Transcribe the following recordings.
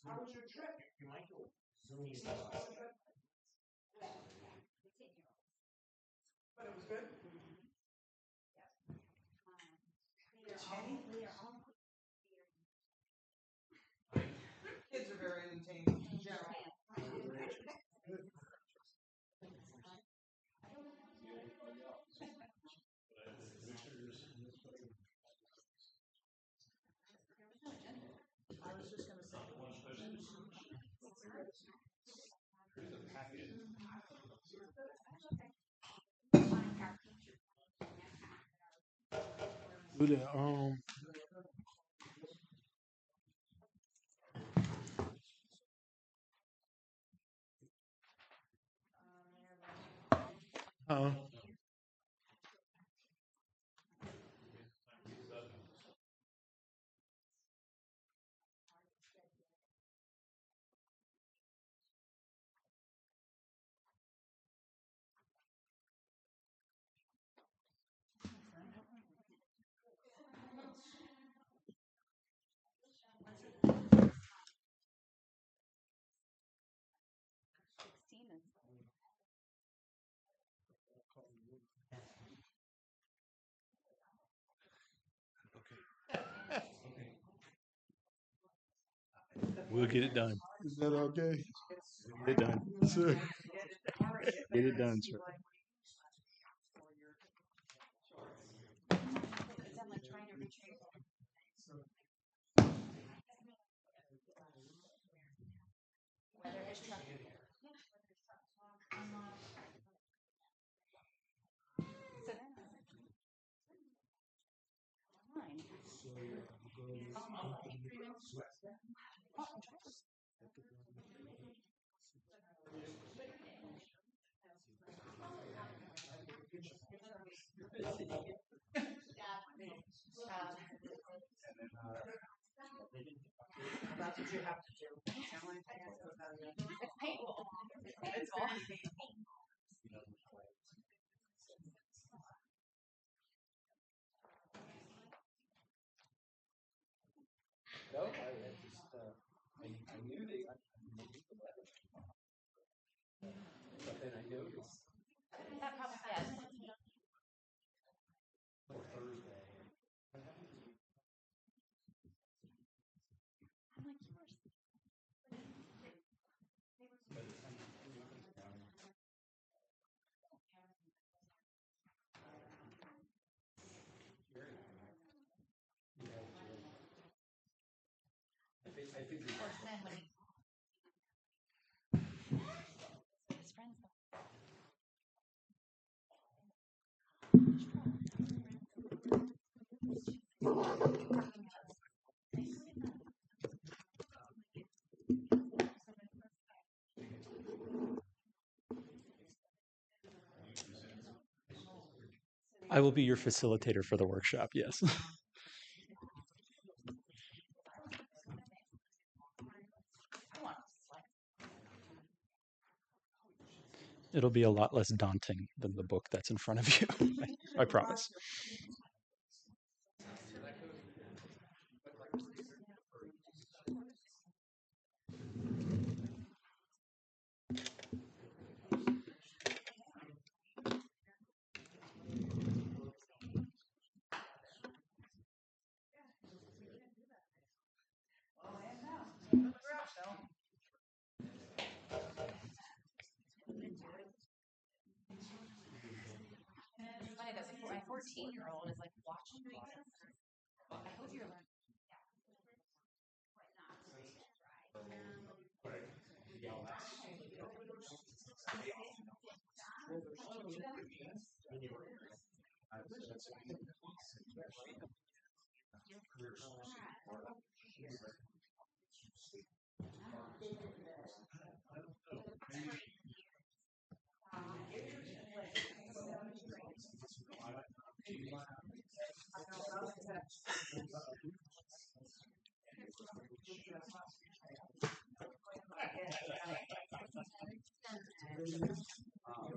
How was your trip? You might go zoomy stuff. But it was good. Kids are very entertaining in general. I was just going to say. Do that. Uh, we'll get it done. Is that okay? Get it done, sir. Get it done, sir. That's what you have to do. It's painful. It's very painful. No, I just I knew they got the weather, but then I noticed That probably yes. for Thursday. I'm like yours. I figured Or then when his friends go. I will be your facilitator for the workshop. Yes. It'll be a lot less daunting than the book that's in front of you. I promise. It's funny that my 14-year-old is like watching me. I hope you're learning.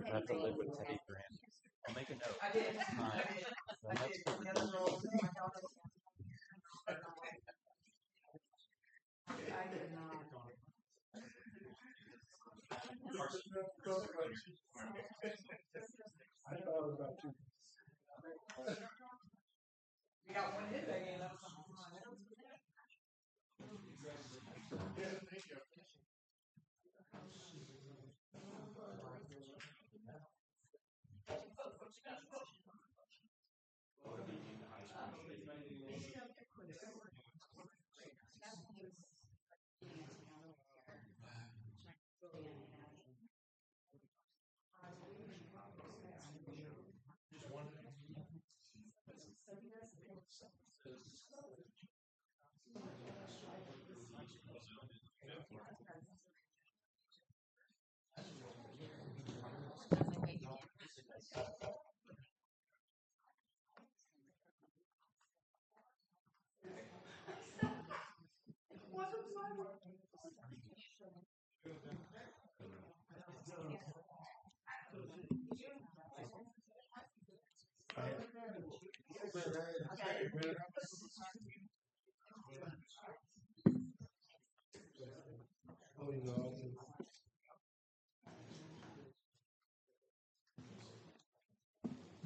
I have to live with Teddy Grant. I'll make a note. I did. I did. I did not. We got one hit that game.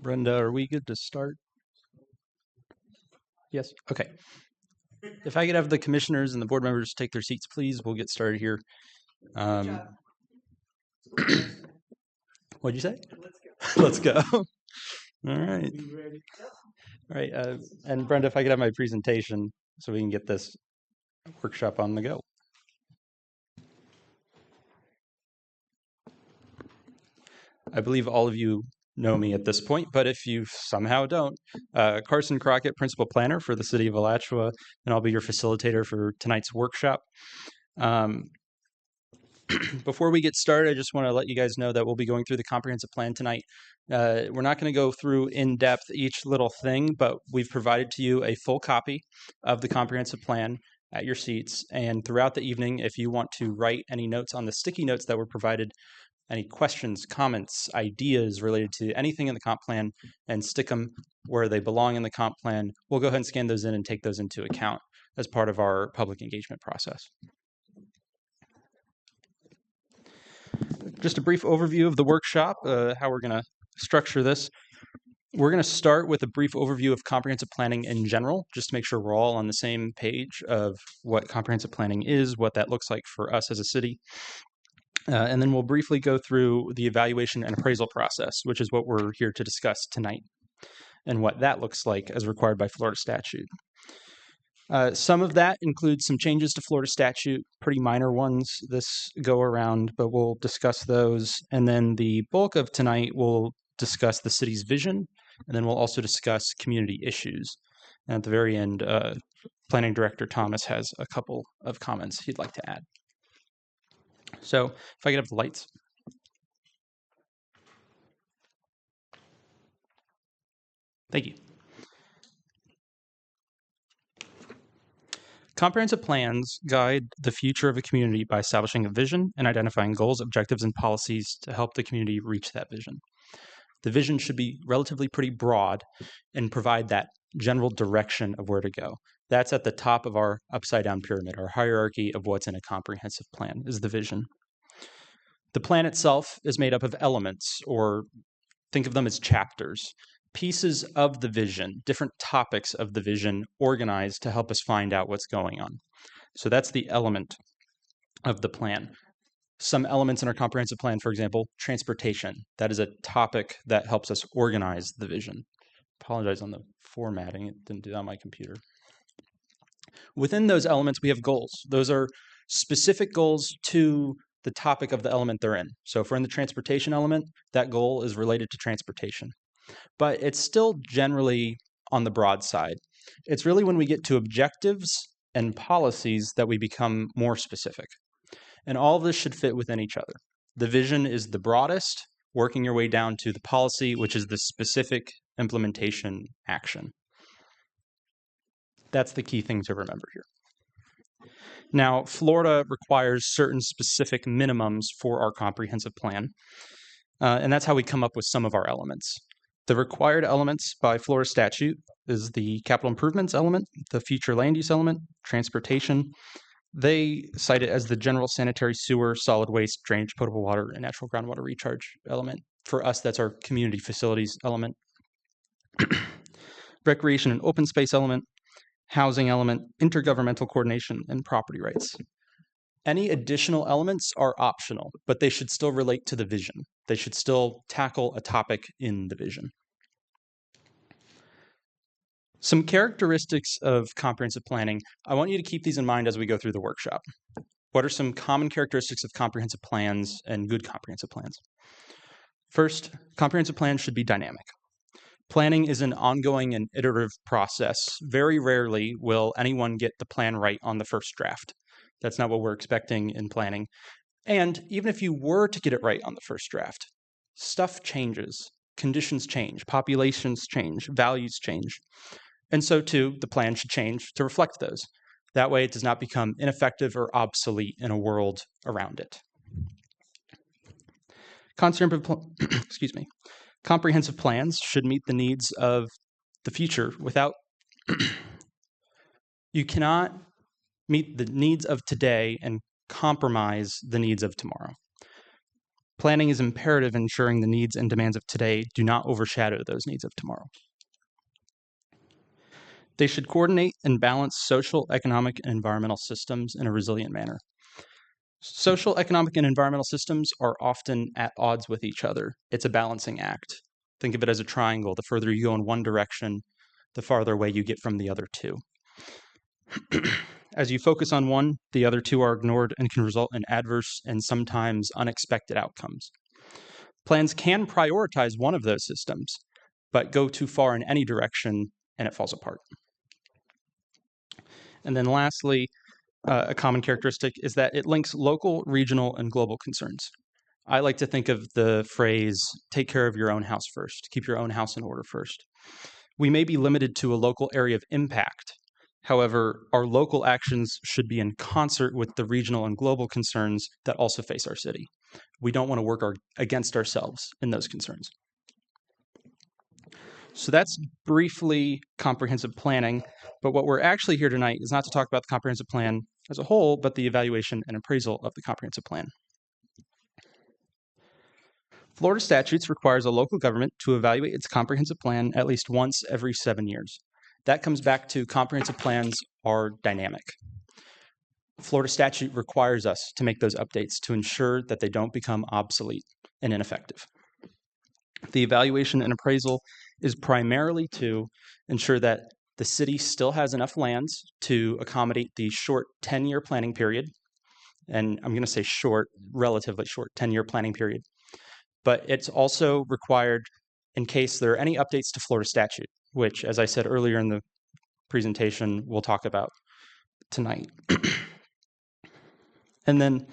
Brenda, are we good to start? Yes. Okay. If I could have the commissioners and the board members take their seats, please, we'll get started here. What'd you say? Let's go. All right. All right. And Brenda, if I could have my presentation so we can get this workshop on the go. I believe all of you know me at this point, but if you somehow don't, Carson Crockett, Principal Planner for the City of Alachua, and I'll be your facilitator for tonight's workshop. Before we get started, I just want to let you guys know that we'll be going through the comprehensive plan tonight. We're not going to go through in depth each little thing, but we've provided to you a full copy of the comprehensive plan at your seats. And throughout the evening, if you want to write any notes on the sticky notes that were provided, any questions, comments, ideas related to anything in the comp plan, and stick them where they belong in the comp plan, we'll go ahead and scan those in and take those into account as part of our public engagement process. Just a brief overview of the workshop, how we're going to structure this. We're going to start with a brief overview of comprehensive planning in general, just to make sure we're all on the same page of what comprehensive planning is, what that looks like for us as a city. And then we'll briefly go through the evaluation and appraisal process, which is what we're here to discuss tonight, and what that looks like as required by Florida statute. Some of that includes some changes to Florida statute, pretty minor ones this go around, but we'll discuss those. And then the bulk of tonight, we'll discuss the city's vision, and then we'll also discuss community issues. And at the very end, Planning Director Thomas has a couple of comments he'd like to add. So if I could have the lights. Thank you. Comprehensive plans guide the future of a community by establishing a vision and identifying goals, objectives, and policies to help the community reach that vision. The vision should be relatively pretty broad and provide that general direction of where to go. That's at the top of our upside-down pyramid, our hierarchy of what's in a comprehensive plan is the vision. The plan itself is made up of elements, or think of them as chapters. Pieces of the vision, different topics of the vision organized to help us find out what's going on. So that's the element of the plan. Some elements in our comprehensive plan, for example, transportation. That is a topic that helps us organize the vision. Apologize on the formatting, it didn't do that on my computer. Within those elements, we have goals. Those are specific goals to the topic of the element they're in. So if we're in the transportation element, that goal is related to transportation. But it's still generally on the broad side. It's really when we get to objectives and policies that we become more specific. And all of this should fit within each other. The vision is the broadest, working your way down to the policy, which is the specific implementation action. That's the key thing to remember here. Now, Florida requires certain specific minimums for our comprehensive plan, and that's how we come up with some of our elements. The required elements by Florida statute is the capital improvements element, the future land use element, transportation, They cite it as the general sanitary sewer, solid waste, drainage, potable water, and natural groundwater recharge element. For us, that's our community facilities element. Recreation and open space element, housing element, intergovernmental coordination, and property rights. Any additional elements are optional, but they should still relate to the vision. They should still tackle a topic in the vision. Some characteristics of comprehensive planning. I want you to keep these in mind as we go through the workshop. What are some common characteristics of comprehensive plans and good comprehensive plans? First, comprehensive plans should be dynamic. Planning is an ongoing and iterative process. Very rarely will anyone get the plan right on the first draft. That's not what we're expecting in planning. And even if you were to get it right on the first draft, stuff changes, conditions change, populations change, values change. And so too, the plan should change to reflect those. That way it does not become ineffective or obsolete in a world around it. Comprehensive plans should meet the needs of the future without, you cannot meet the needs of today and compromise the needs of tomorrow. Planning is imperative in ensuring the needs and demands of today do not overshadow those needs of tomorrow. They should coordinate and balance social, economic, and environmental systems in a resilient manner. Social, economic, and environmental systems are often at odds with each other. It's a balancing act. Think of it as a triangle. The further you go in one direction, the farther away you get from the other two. As you focus on one, the other two are ignored and can result in adverse and sometimes unexpected outcomes. Plans can prioritize one of those systems, but go too far in any direction and it falls apart. And then lastly, a common characteristic is that it links local, regional, and global concerns. I like to think of the phrase, take care of your own house first, keep your own house in order first. We may be limited to a local area of impact. However, our local actions should be in concert with the regional and global concerns that also face our city. We don't want to work against ourselves in those concerns. So that's briefly comprehensive planning, but what we're actually here tonight is not to talk about the comprehensive plan as a whole, but the evaluation and appraisal of the comprehensive plan. Florida statutes requires a local government to evaluate its comprehensive plan at least once every 7 years. That comes back to comprehensive plans are dynamic. Florida statute requires us to make those updates to ensure that they don't become obsolete and ineffective. The evaluation and appraisal is primarily to ensure that the city still has enough lands to accommodate the short 10-year planning period. And I'm going to say short, relatively short 10-year planning period. But it's also required in case there are any updates to Florida statute, which, as I said earlier in the presentation, we'll talk about tonight. And then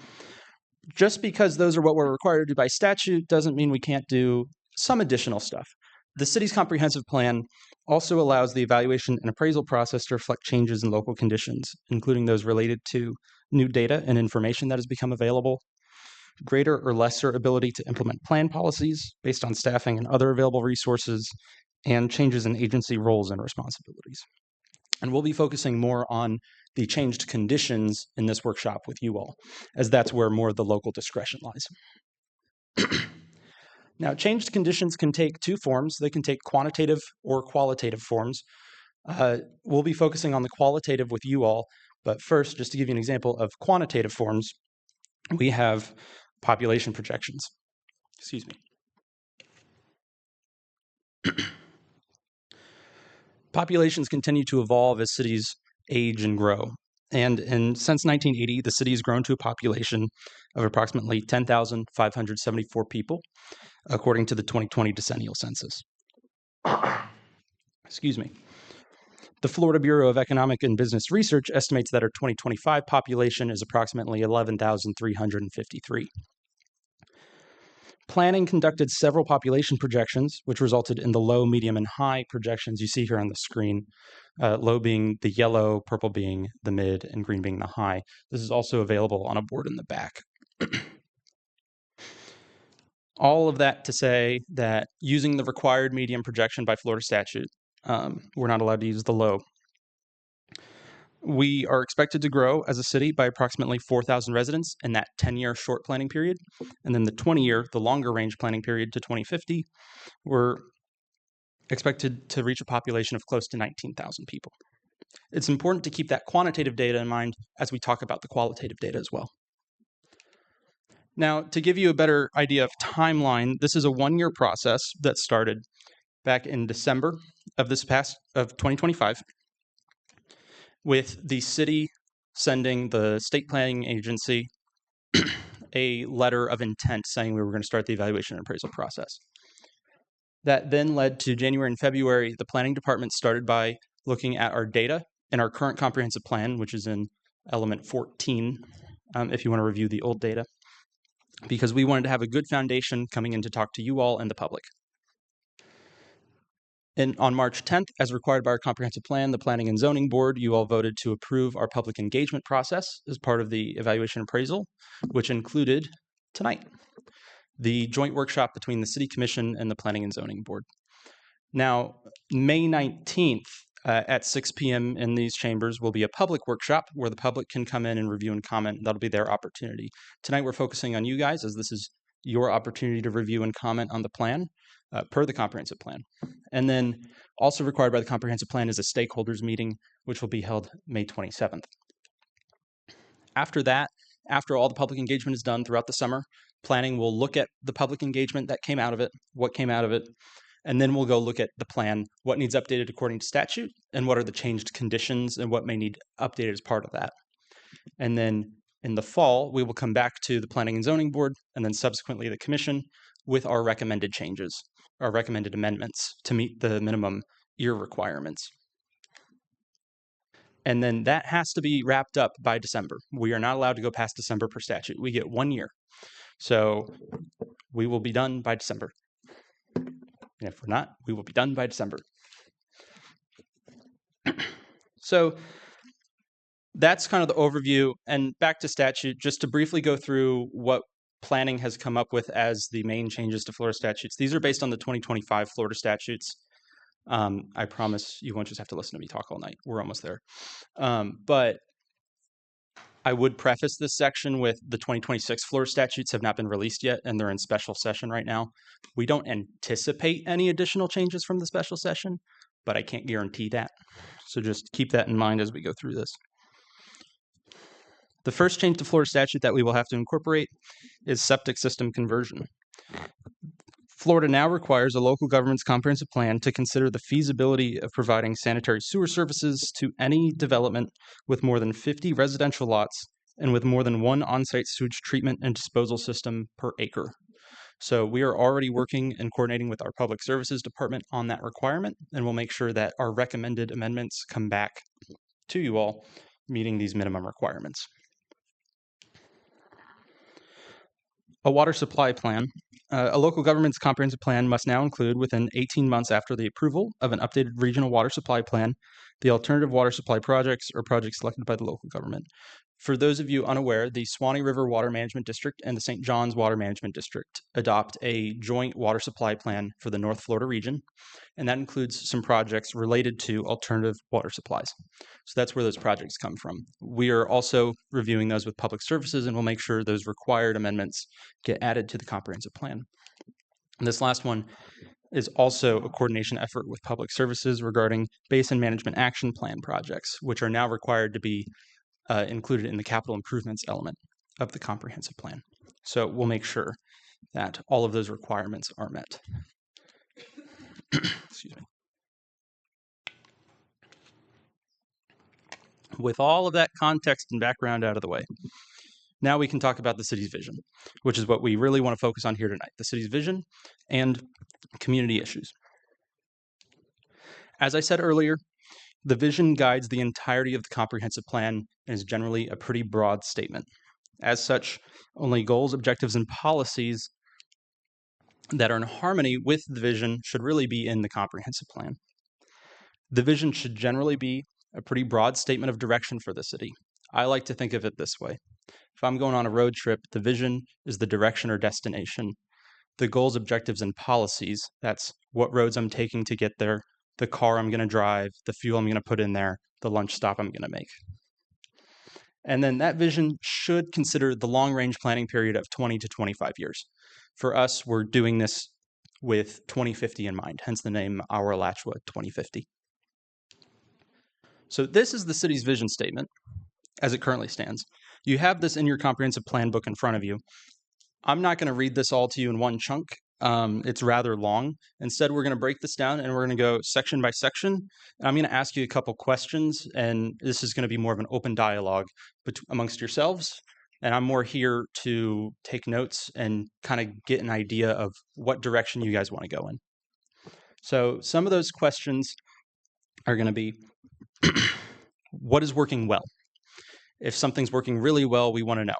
just because those are what we're required to do by statute doesn't mean we can't do some additional stuff. The city's comprehensive plan also allows the evaluation and appraisal process to reflect changes in local conditions, including those related to new data and information that has become available, greater or lesser ability to implement plan policies based on staffing and other available resources, and changes in agency roles and responsibilities. And we'll be focusing more on the changed conditions in this workshop with you all, as that's where more of the local discretion lies. Now, changed conditions can take two forms. They can take quantitative or qualitative forms. We'll be focusing on the qualitative with you all, but first, just to give you an example of quantitative forms, we have population projections. Excuse me. Populations continue to evolve as cities age and grow. And since 1980, the city has grown to a population of approximately 10,574 people, according to the 2020 decennial census. Excuse me. The Florida Bureau of Economic and Business Research estimates that our 2025 population is approximately 11,353. Planning conducted several population projections, which resulted in the low, medium, and high projections you see here on the screen, low being the yellow, purple being the mid, and green being the high. This is also available on a board in the back. All of that to say that using the required medium projection by Florida statute, we're not allowed to use the low. We are expected to grow as a city by approximately 4,000 residents in that 10-year short planning period. And then the 20-year, the longer range planning period to 2050, we're expected to reach a population of close to 19,000 people. It's important to keep that quantitative data in mind as we talk about the qualitative data as well. Now, to give you a better idea of timeline, this is a 1-year process that started back in December of 2025, with the city sending the state planning agency a letter of intent saying we were going to start the evaluation and appraisal process. That then led to January and February. The planning department started by looking at our data and our current comprehensive plan, which is in element 14, if you want to review the old data, because we wanted to have a good foundation coming in to talk to you all and the public. And on March 10th, as required by our comprehensive plan, the Planning and Zoning Board, you all voted to approve our public engagement process as part of the evaluation appraisal, which included tonight, the joint workshop between the City Commission and the Planning and Zoning Board. Now, May 19th at 6 p.m. in these chambers will be a public workshop where the public can come in and review and comment. That'll be their opportunity. Tonight, we're focusing on you guys, as this is your opportunity to review and comment on the plan per the comprehensive plan. And then also required by the comprehensive plan is a stakeholders meeting, which will be held May 27th. After that, after all the public engagement is done throughout the summer, planning will look at the public engagement that came out of it, what came out of it, and then we'll go look at the plan, what needs updated according to statute, and what are the changed conditions and what may need updated as part of that. And then in the fall, we will come back to the Planning and Zoning Board and then subsequently the Commission with our recommended changes, our recommended amendments to meet the minimum year requirements. And then that has to be wrapped up by December. We are not allowed to go past December per statute. We get 1 year. So we will be done by December. And if we're not, we will be done by December. So that's kind of the overview. And back to statute, just to briefly go through what planning has come up with as the main changes to Florida statutes. These are based on the 2025 Florida statutes. I promise you won't just have to listen to me talk all night. We're almost there. But I would preface this section with the 2026 Florida statutes have not been released yet, and they're in special session right now. We don't anticipate any additional changes from the special session, but I can't guarantee that. So just keep that in mind as we go through this. The first change to Florida statute that we will have to incorporate is septic system conversion. Florida now requires a local government's comprehensive plan to consider the feasibility of providing sanitary sewer services to any development with more than 50 residential lots and with more than one on-site sewage treatment and disposal system per acre. So we are already working and coordinating with our Public Services Department on that requirement, and we'll make sure that our recommended amendments come back to you all meeting these minimum requirements. A water supply plan. A local government's comprehensive plan must now include, within 18 months after the approval of an updated regional water supply plan, the alternative water supply projects or projects selected by the local government. For those of you unaware, the Swanee River Water Management District and the St. Johns Water Management District adopt a joint water supply plan for the North Florida region, and that includes some projects related to alternative water supplies. So that's where those projects come from. We are also reviewing those with Public Services, and we'll make sure those required amendments get added to the comprehensive plan. And this last one is also a coordination effort with Public Services regarding Basin Management Action Plan projects, which are now required to be included in the capital improvements element of the comprehensive plan. So we'll make sure that all of those requirements are met. Excuse me. With all of that context and background out of the way, now we can talk about the city's vision, which is what we really want to focus on here tonight, the city's vision and community issues. As I said earlier, the vision guides the entirety of the comprehensive plan and is generally a pretty broad statement. As such, only goals, objectives, and policies that are in harmony with the vision should really be in the comprehensive plan. The vision should generally be a pretty broad statement of direction for the city. I like to think of it this way. If I'm going on a road trip, the vision is the direction or destination. The goals, objectives, and policies, that's what roads I'm taking to get there, the car I'm going to drive, the fuel I'm going to put in there, the lunch stop I'm going to make. And then that vision should consider the long-range planning period of 20 to 25 years. For us, we're doing this with 2050 in mind, hence the name Our Alachua 2050. So this is the city's vision statement as it currently stands. You have this in your comprehensive plan book in front of you. I'm not going to read this all to you in one chunk. It's rather long. Instead, we're going to break this down and we're going to go section by section. And I'm going to ask you a couple questions, and this is going to be more of an open dialogue amongst yourselves. And I'm more here to take notes and kind of get an idea of what direction you guys want to go in. So some of those questions are going to be, what is working well? If something's working really well, we want to know.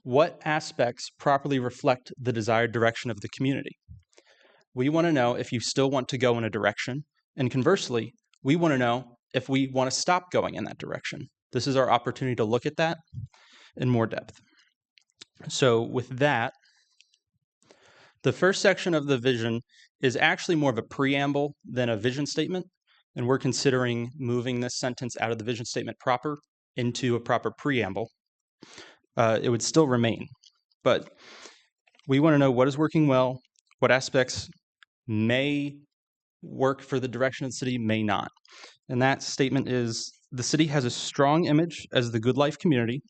What aspects properly reflect the desired direction of the community? We want to know if you still want to go in a direction, and conversely, we want to know if we want to stop going in that direction. This is our opportunity to look at that in more depth. So with that, the first section of the vision is actually more of a preamble than a vision statement, and we're considering moving this sentence out of the vision statement proper into a proper preamble. It would still remain, but we want to know what is working well, what aspects may work for the direction of the city, may not. And that statement is, the city has a strong image as the good life community.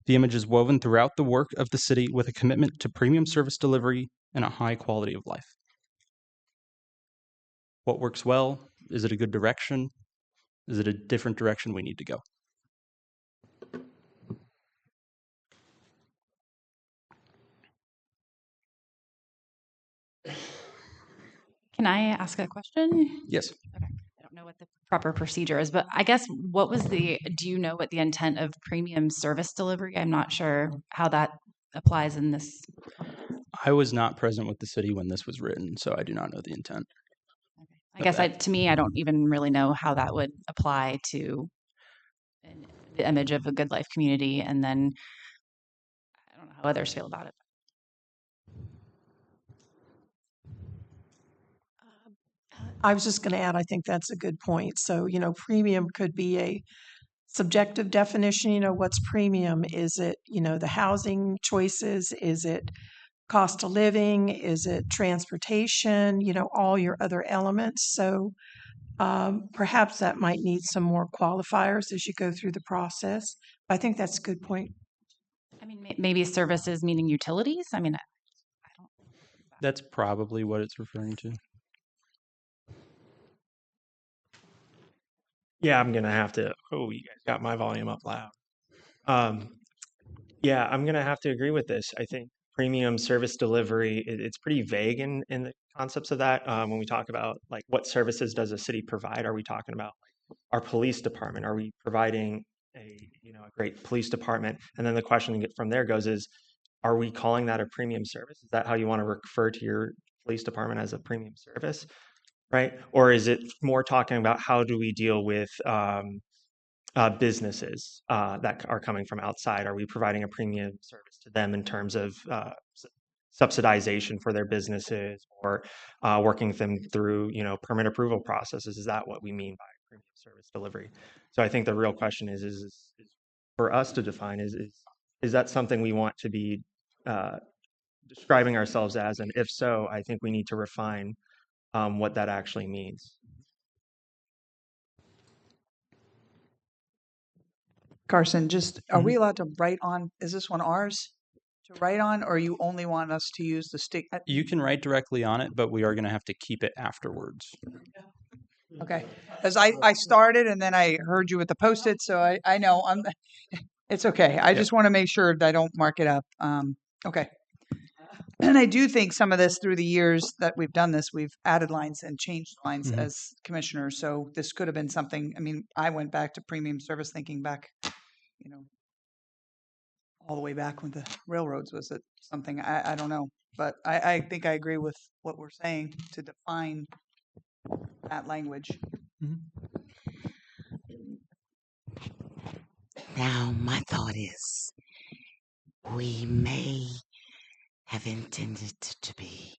The image is woven throughout the work of the city with a commitment to premium service delivery and a high quality of life. What works well? Is it a good direction? Is it a different direction we need to go? Can I ask a question? Yes. Okay. I don't know what the proper procedure is, but I guess do you know what the intent of premium service delivery? I'm not sure how that applies in this. I was not present with the city when this was written, so I do not know the intent. I guess to me, I don't even really know how that would apply to the image of a good life community. And then I don't know how others feel about it. I was just going to add, I think that's a good point. So, premium could be a subjective definition. What's premium? Is it, the housing choices? Is it cost of living? Is it transportation? All your other elements. So perhaps that might need some more qualifiers as you go through the process. I think that's a good point. I mean, maybe services meaning utilities. I mean, I don't. That's probably what it's referring to. Yeah, I'm going to have to. Oh, you guys got my volume up loud. Yeah, I'm going to have to agree with this. I think premium service delivery, it's pretty vague in the concepts of that. When we talk about like what services does a city provide, are we talking about like our police department? Are we providing a great police department? And then the question from there goes is, are we calling that a premium service? Is that how you want to refer to your police department, as a premium service? Right? Or is it more talking about how do we deal with businesses that are coming from outside? Are we providing a premium service to them in terms of subsidization for their businesses, or working with them through permit approval processes? Is that what we mean by premium service delivery? So I think the real question is for us to define is that something we want to be describing ourselves as? And if so, I think we need to refine what that actually means. Carson, are we allowed to write on, is this one ours to write on, or you only want us to use the stick? You can write directly on it, but we are going to have to keep it afterwards. Okay, because I started and then I heard you with the Post-it, so I know it's okay. I just want to make sure that I don't mark it up. Okay. And I do think some of this, through the years that we've done this, we've added lines and changed lines as commissioners. So this could have been something. I mean, I went back to premium service thinking back, all the way back when the railroads. Was it something? I don't know. But I think I agree with what we're saying to define that language. Now, my thought is we may have intended it to be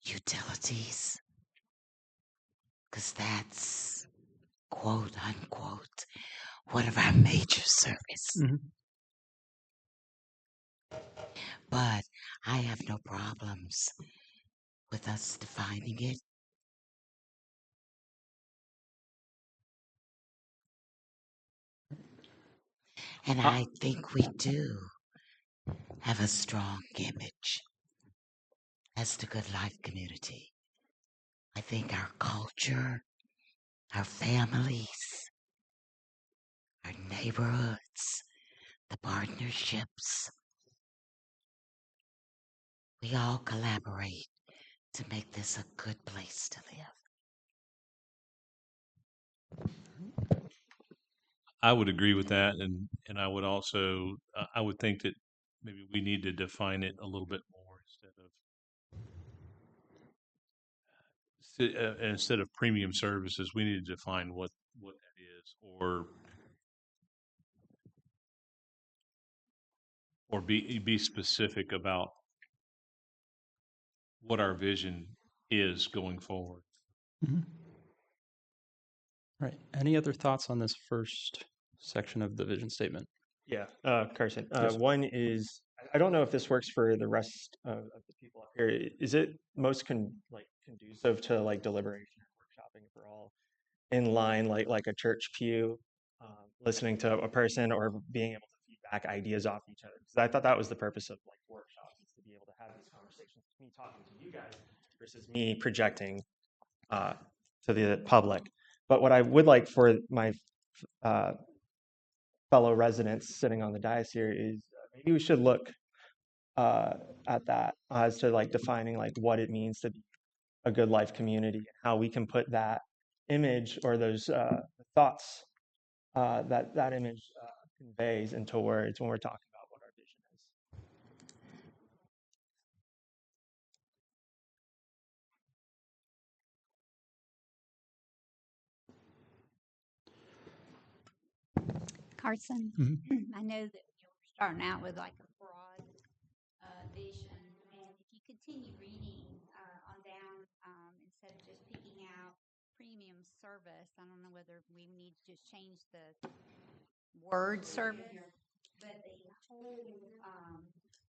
utilities. because that's, quote unquote, one of our major service. Mhm. But I have no problems with us defining it. And I think we do have a strong image as the Good Life community. I think our culture, our families, our neighborhoods, the partnerships, we all collaborate to make this a good place to live. I would agree with that, and I would also I would think that maybe we need to define it a little bit more instead of premium services. We need to define what that is, or be specific about what our vision is going forward. Mhm. Right. Any other thoughts on this first section of the vision statement? Yeah, Carson. Yes. One is I don't know if this works for the rest of the people up here. Is it most conducive to like deliberation or workshopping if we're all in line like a church pew, listening to a person or being able to feedback ideas off each other? Because I thought that was the purpose of like workshops, is to be able to have these conversations. Me talking to you guys versus me projecting to the public. But what I would like for my uh, fellow residents sitting on the dais here is maybe we should look at that as to like defining like what it means to be a good life community and how we can put that image or those thoughts that image conveys into words when we're talking about what our vision is. Carson, Mhm. I know that you're starting out with like a broad vision, and if you continue reading on down, instead of just picking out premium service, I don't know whether we need to just change the word service, but the whole,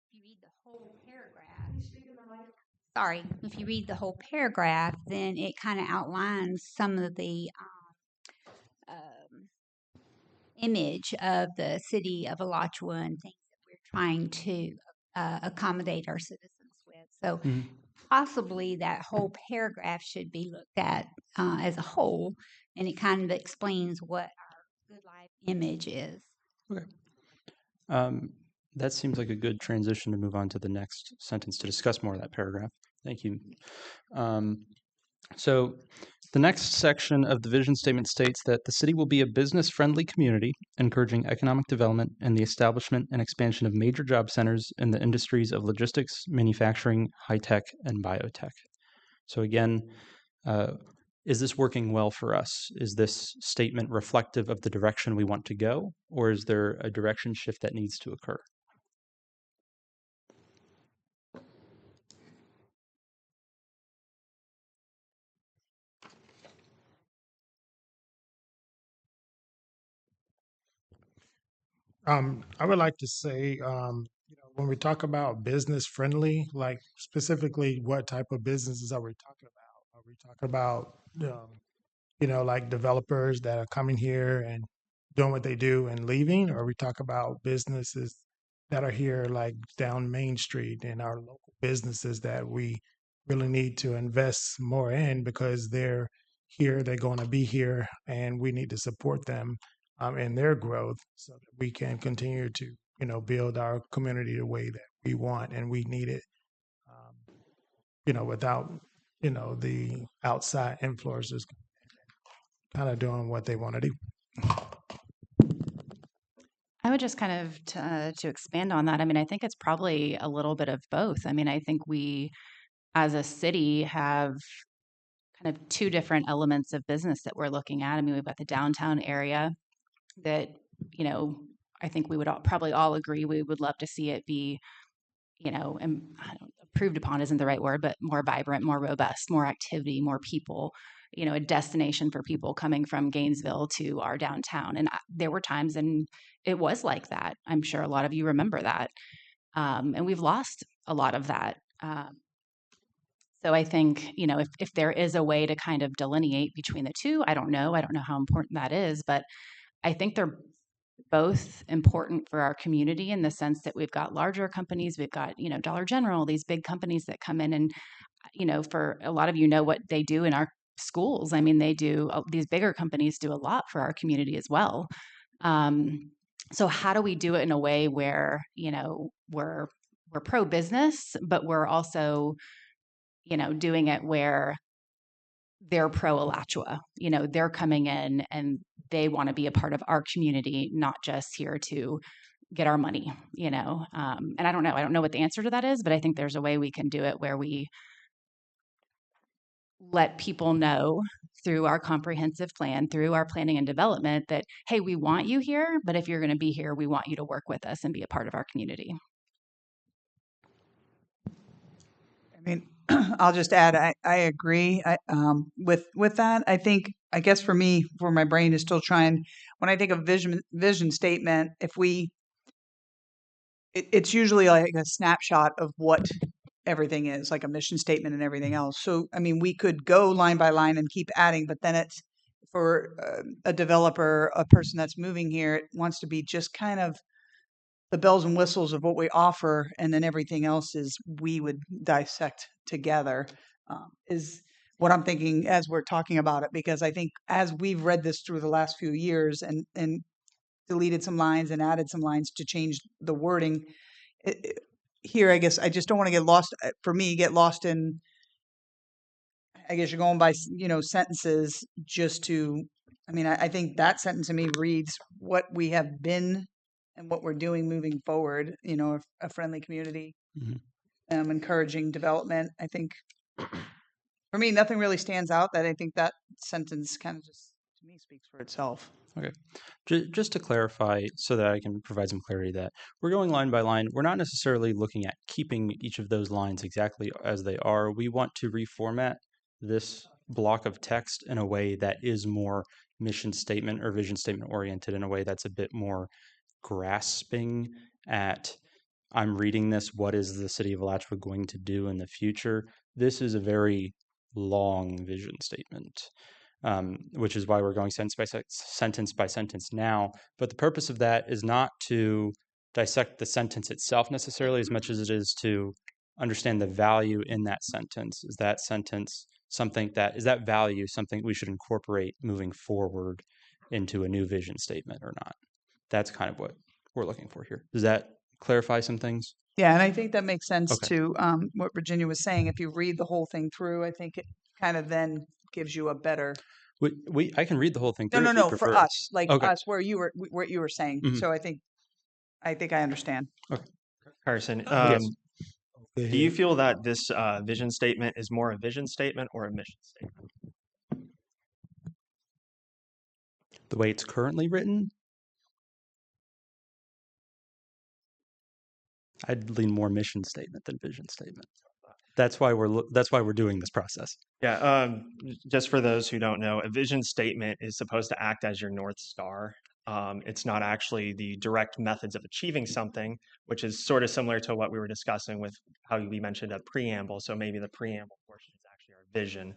if you read the whole paragraph, sorry, if you read the whole paragraph, then it kind of outlines some of the image of the city of Alachua and things that we're trying to accommodate our citizens with. So Mhm. possibly that whole paragraph should be looked at as a whole, and it kind of explains what our good life image is. Okay. That seems like a good transition to move on to the next sentence to discuss more of that paragraph. Thank you. So the next section of the vision statement states that the city will be a business-friendly community, encouraging economic development and the establishment and expansion of major job centers in the industries of logistics, manufacturing, high-tech, and biotech. So again, is this working well for us? Is this statement reflective of the direction we want to go, or is there a direction shift that needs to occur? I would like to say, when we talk about business friendly, like specifically, what type of businesses are we talking about? Are we talking about, like developers that are coming here and doing what they do and leaving? Or are we talk about businesses that are here, like down Main Street and our local businesses that we really need to invest more in because they're here, they're going to be here, and we need to support them in their growth so that we can continue to, build our community the way that we want and we need it, without, the outside influences kind of doing what they want to do. I would just kind of to expand on that. I mean, I think it's probably a little bit of both. I mean, I think we as a city have kind of two different elements of business that we're looking at. I mean, we've got the downtown area that, I think we would probably all agree we would love to see it be, improved upon isn't the right word, but more vibrant, more robust, more activity, more people. a destination for people coming from Gainesville to our downtown. And there were times, and it was like that. I'm sure a lot of you remember that. And we've lost a lot of that. So I think, if there is a way to kind of delineate between the two, I don't know. I don't know how important that is, but I think they're both important for our community in the sense that we've got larger companies, we've got, Dollar General, these big companies that come in and, for a lot of what they do in our schools. I mean, these bigger companies do a lot for our community as well. So how do we do it in a way where, we're pro-business, but we're also, doing it where they're pro Alachua. They're coming in and they want to be a part of our community, not just here to get our money, and I don't know what the answer to that is, but I think there's a way we can do it where we let people know through our comprehensive plan, through our planning and development that, hey, we want you here, but if you're going to be here, we want you to work with us and be a part of our community. I mean, I'll just add, I agree with that. I guess for me, for my brain is still trying, when I think of vision statement, it's usually like a snapshot of what everything is, like a mission statement and everything else. So, I mean, we could go line by line and keep adding, but then it's for a developer, a person that's moving here, it wants to be just kind of the bells and whistles of what we offer, and then everything else is we would dissect together, is what I'm thinking as we're talking about it. Because I think as we've read this through the last few years and deleted some lines and added some lines to change the wording, here, I guess I just don't want to get lost. For me, get lost in, I guess you're going by sentences just to. I mean, I think that sentence to me reads what we have been and what we're doing moving forward, a friendly community, encouraging development. I think for me, nothing really stands out. That I think that sentence kind of just, to me, speaks for itself. Okay. Just to clarify so that I can provide some clarity, that we're going line by line. We're not necessarily looking at keeping each of those lines exactly as they are. We want to reformat this block of text in a way that is more mission statement or vision statement oriented, in a way that's a bit more grasping at, I'm reading this, what is the city of Alachua going to do in the future? This is a very long vision statement, which is why we're going sentence by sentence now. But the purpose of that is not to dissect the sentence itself necessarily as much as it is to understand the value in that sentence. Is that sentence something that, is that value something we should incorporate moving forward into a new vision statement or not? That's kind of what we're looking for here. Does that clarify some things? Yeah, and I think that makes sense Okay. to what Virginia was saying. If you read the whole thing through, I think it kind of then gives you a better. I can read the whole thing through. No, for us, Okay. us, what you were saying. Mhm. So I think I understand. Okay. Carson, Yes. do you feel that this vision statement is more a vision statement or a mission statement? The way it's currently written, I'd lean more mission statement than vision statement. That's why we're doing this process. Yeah, just for those who don't know, a vision statement is supposed to act as your North Star. It's not actually the direct methods of achieving something, which is sort of similar to what we were discussing with how we mentioned a preamble. So maybe the preamble portion is actually our vision,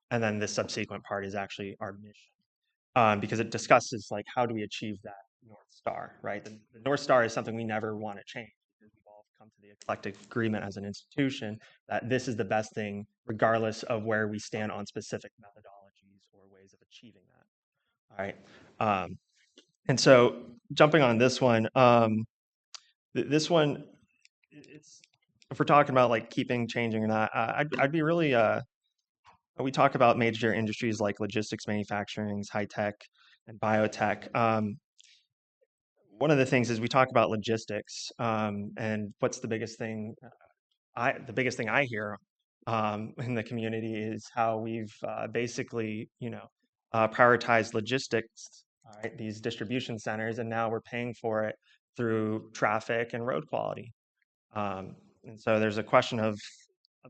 and then the subsequent part is actually our mission, because it discusses like how do we achieve that North Star, right? The North Star is something we never want to change, because we've all come to the eclectic agreement as an institution that this is the best thing, regardless of where we stand on specific methodologies or ways of achieving that. All right. And so jumping on this one, this one, if we're talking about like keeping changing or not, I'd be really, we talk about major industries like logistics, manufacturing, high tech, and biotech. One of the things is we talk about logistics, and what's the biggest thing? The biggest thing I hear in the community is how we've basically, prioritized logistics, all right, these distribution centers, and now we're paying for it through traffic and road quality. And so there's a question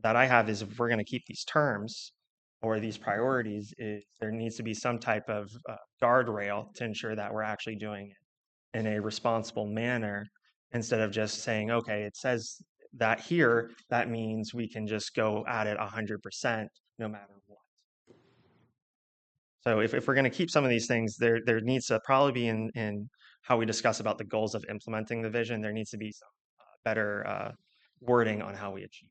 that I have is, if we're going to keep these terms, or these priorities, is there needs to be some type of guardrail to ensure that we're actually doing it in a responsible manner, instead of just saying, okay, it says that here, that means we can just go at it 100% no matter what. So if we're going to keep some of these things, there needs to probably be in how we discuss about the goals of implementing the vision, there needs to be some better wording on how we achieve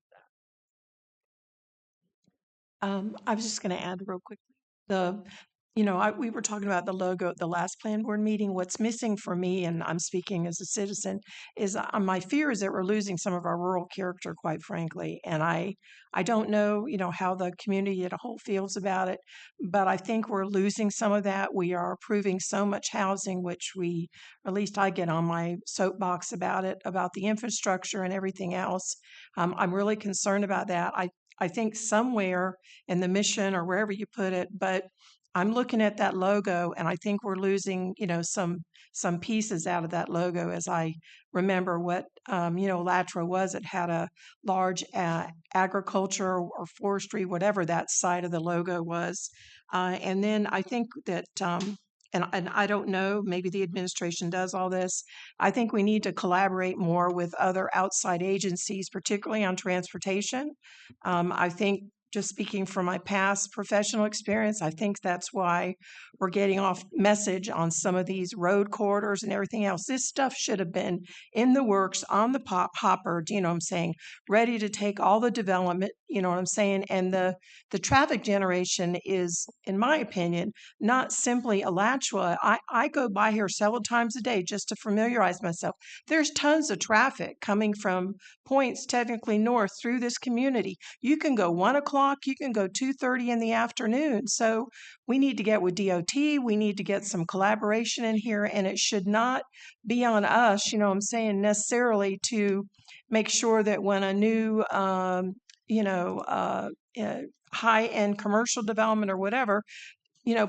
that. I was just going to add real quickly. We were talking about the logo at the last plan board meeting. What's missing for me, and I'm speaking as a citizen, is my fear is that we're losing some of our rural character, quite frankly. And I don't know, how the community as a whole feels about it, but I think we're losing some of that. We are approving so much housing, which at least I get on my soapbox about it, about the infrastructure and everything else. I'm really concerned about that. I think somewhere in the mission or wherever you put it, but I'm looking at that logo and I think we're losing, some pieces out of that logo as I remember what, Alachua was. It had a large agriculture or forestry, whatever that side of the logo was. And then I think that, and I don't know, maybe the administration does all this. I think we need to collaborate more with other outside agencies, particularly on transportation. I think, just speaking from my past professional experience, I think that's why we're getting off message on some of these road corridors and everything else. This stuff should have been in the works, on the hopper, you know what I'm saying, ready to take all the development, you know what I'm saying? And the traffic generation is, in my opinion, not simply Alachua. I go by here several times a day just to familiarize myself. There's tons of traffic coming from points technically north through this community. You can go 1 o'clock, you can go 2:30 in the afternoon. So we need to get with DOT. We need to get some collaboration in here, and it should not be on us, you know what I'm saying, necessarily to make sure that when a new, high-end commercial development or whatever,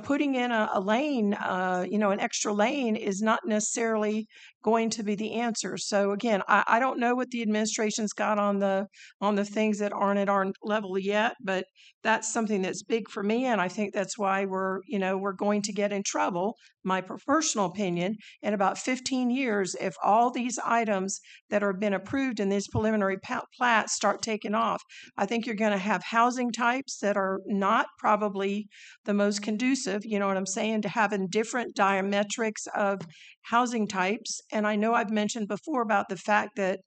putting in a lane, an extra lane is not necessarily going to be the answer. So again, I don't know what the administration's got on the things that aren't at our level yet, but that's something that's big for me, and I think that's why we're going to get in trouble, my personal opinion, in about 15 years if all these items that are been approved in these preliminary plats start taking off. I think you're going to have housing types that are not probably the most conducive, you know what I'm saying, to having different diametrics of housing types. And I know I've mentioned before about the fact that,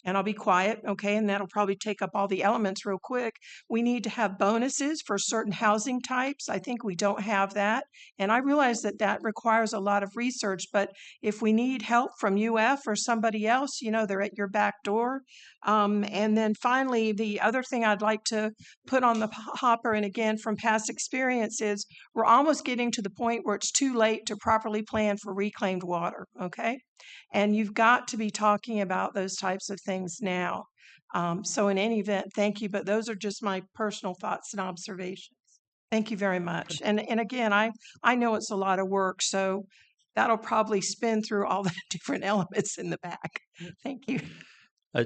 and I'll be quiet, okay, and that'll probably take up all the elements real quick. We need to have bonuses for certain housing types. I think we don't have that. And I realize that that requires a lot of research, but if we need help from UF or somebody else, they're at your back door. And then finally, the other thing I'd like to put on the hopper, and again, from past experience, is we're almost getting to the point where it's too late to properly plan for reclaimed water, okay? And you've got to be talking about those types of things now. So in any event, thank you, but those are just my personal thoughts and observations. Thank you very much. And again, I know it's a lot of work, so that'll probably spin through all the different elements in the back. Thank you.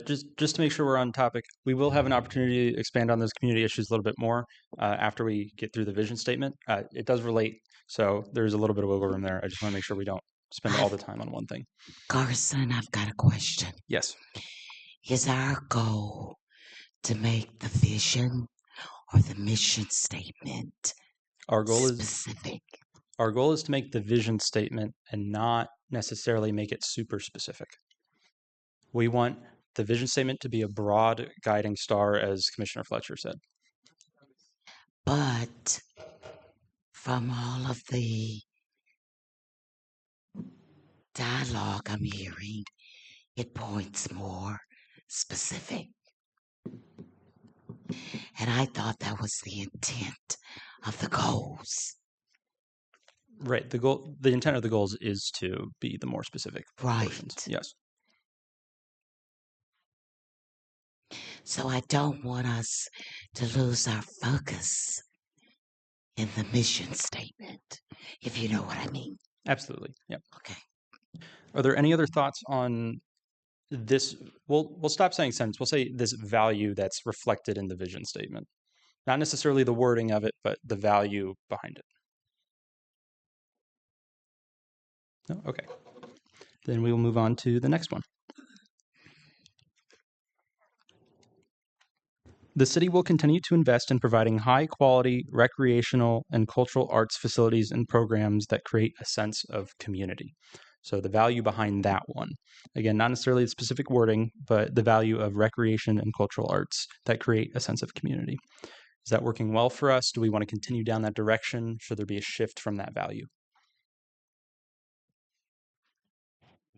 Just to make sure we're on topic, we will have an opportunity to expand on those community issues a little bit more after we get through the vision statement. It does relate, so there's a little bit of wiggle room there. I just want to make sure we don't spend all the time on one thing. Carson, I've got a question. Yes. Is our goal to make the vision or the mission statement specific? Our goal is to make the vision statement and not necessarily make it super specific. We want the vision statement to be a broad guiding star, as Commissioner Fletcher said. But from all of the dialogue I'm hearing, it points more specific. And I thought that was the intent of the goals. Right. The intent of the goals is to be the more specific portions. Yes. So I don't want us to lose our focus in the mission statement, if you know what I mean. Absolutely. Yeah. Okay. Are there any other thoughts on this? We'll stop saying sentence. We'll say this value that's reflected in the vision statement. Not necessarily the wording of it, but the value behind it. No? Okay. Then we will move on to the next one. The city will continue to invest in providing high-quality recreational and cultural arts facilities and programs that create a sense of community. So the value behind that one. Again, not necessarily the specific wording, but the value of recreation and cultural arts that create a sense of community. Is that working well for us? Do we want to continue down that direction? Should there be a shift from that value?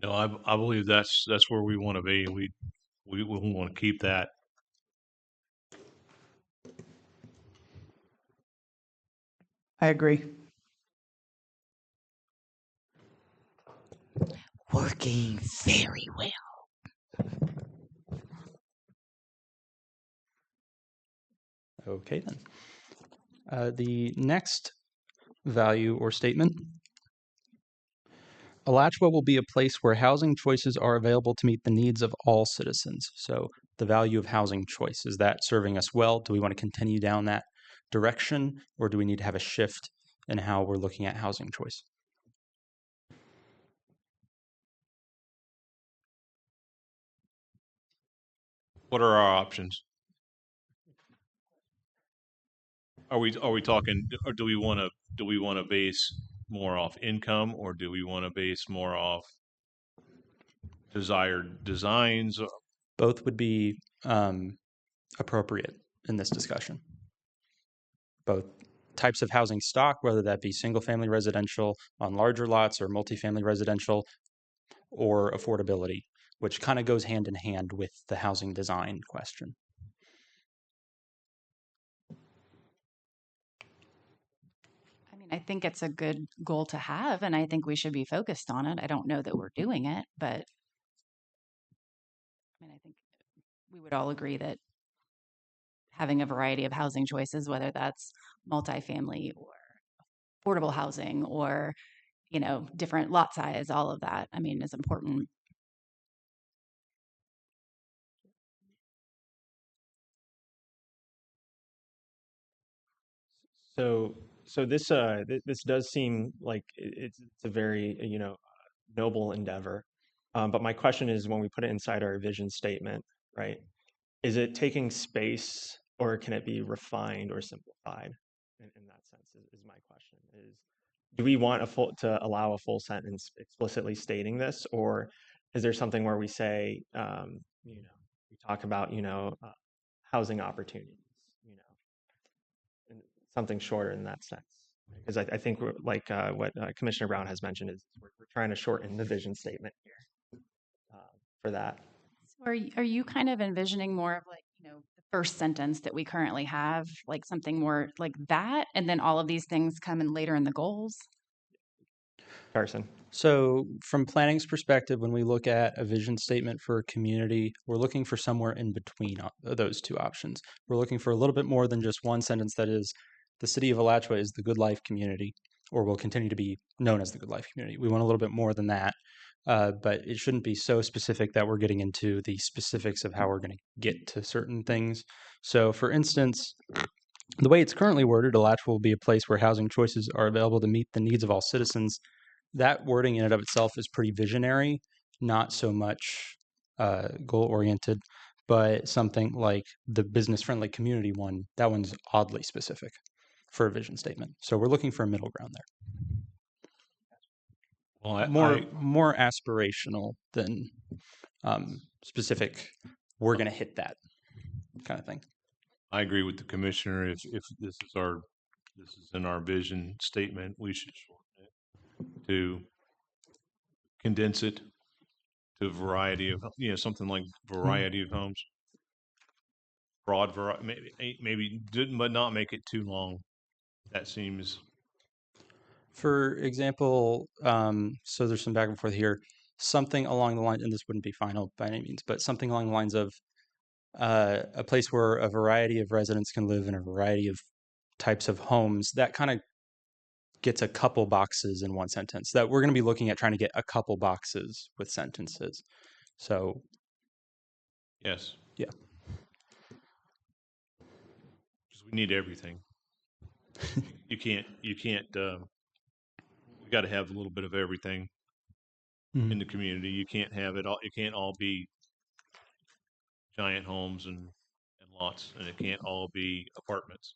No, I believe that's where we want to be. We want to keep that. I agree. Working very well. Okay, then. The next value or statement. Alachua will be a place where housing choices are available to meet the needs of all citizens. So the value of housing choice, is that serving us well? Do we want to continue down that direction, or do we need to have a shift in how we're looking at housing choice? What are our options? Are we talking, or do we want to base more off income, or do we want to base more off desired designs? Both would be appropriate in this discussion. Both types of housing stock, whether that be single-family residential on larger lots or multifamily residential, or affordability, which kind of goes hand in hand with the housing design question. I mean, I think it's a good goal to have, and I think we should be focused on it. I don't know that we're doing it, but I mean, I think we would all agree that having a variety of housing choices, whether that's multifamily or affordable housing or, different lot size, all of that, I mean, is important. So this does seem like it's a very noble endeavor, but my question is, when we put it inside our vision statement, right? Is it taking space, or can it be refined or simplified? In that sense, is my question. Do we want to allow a full sentence explicitly stating this, or is there something where we say, we talk about housing opportunities, and something shorter in that sense? Because I think we're, like what Commissioner Brown has mentioned, is we're trying to shorten the vision statement here for that. So are you kind of envisioning more of like, the first sentence that we currently have, like something more like that, and then all of these things come in later in the goals? Carson. So from planning's perspective, when we look at a vision statement for a community, we're looking for somewhere in between those two options. We're looking for a little bit more than just one sentence that is, the city of Alachua is the Good Life community, or will continue to be known as the Good Life community. We want a little bit more than that, but it shouldn't be so specific that we're getting into the specifics of how we're going to get to certain things. So for instance, the way it's currently worded, Alachua will be a place where housing choices are available to meet the needs of all citizens. That wording in and of itself is pretty visionary, not so much goal-oriented, but something like the business-friendly community one, that one's oddly specific for a vision statement. So we're looking for a middle ground there. Well, more aspirational than specific, we're going to hit that kind of thing. I agree with the commissioner. If this is in our vision statement, we should shorten it to condense it to a variety of, something like variety of homes. Broad variety, maybe didn't, but not make it too long. That seems. For example, so there's some back and forth here. Something along the line, and this wouldn't be final by any means, but something along the lines of a place where a variety of residents can live in a variety of types of homes. That kind of gets a couple boxes in one sentence. That we're going to be looking at trying to get a couple boxes with sentences. So, yes. Yeah. We need everything. You can't, you got to have a little bit of everything Mhm. in the community. You can't have it all, it can't all be giant homes and lots, and it can't all be apartments.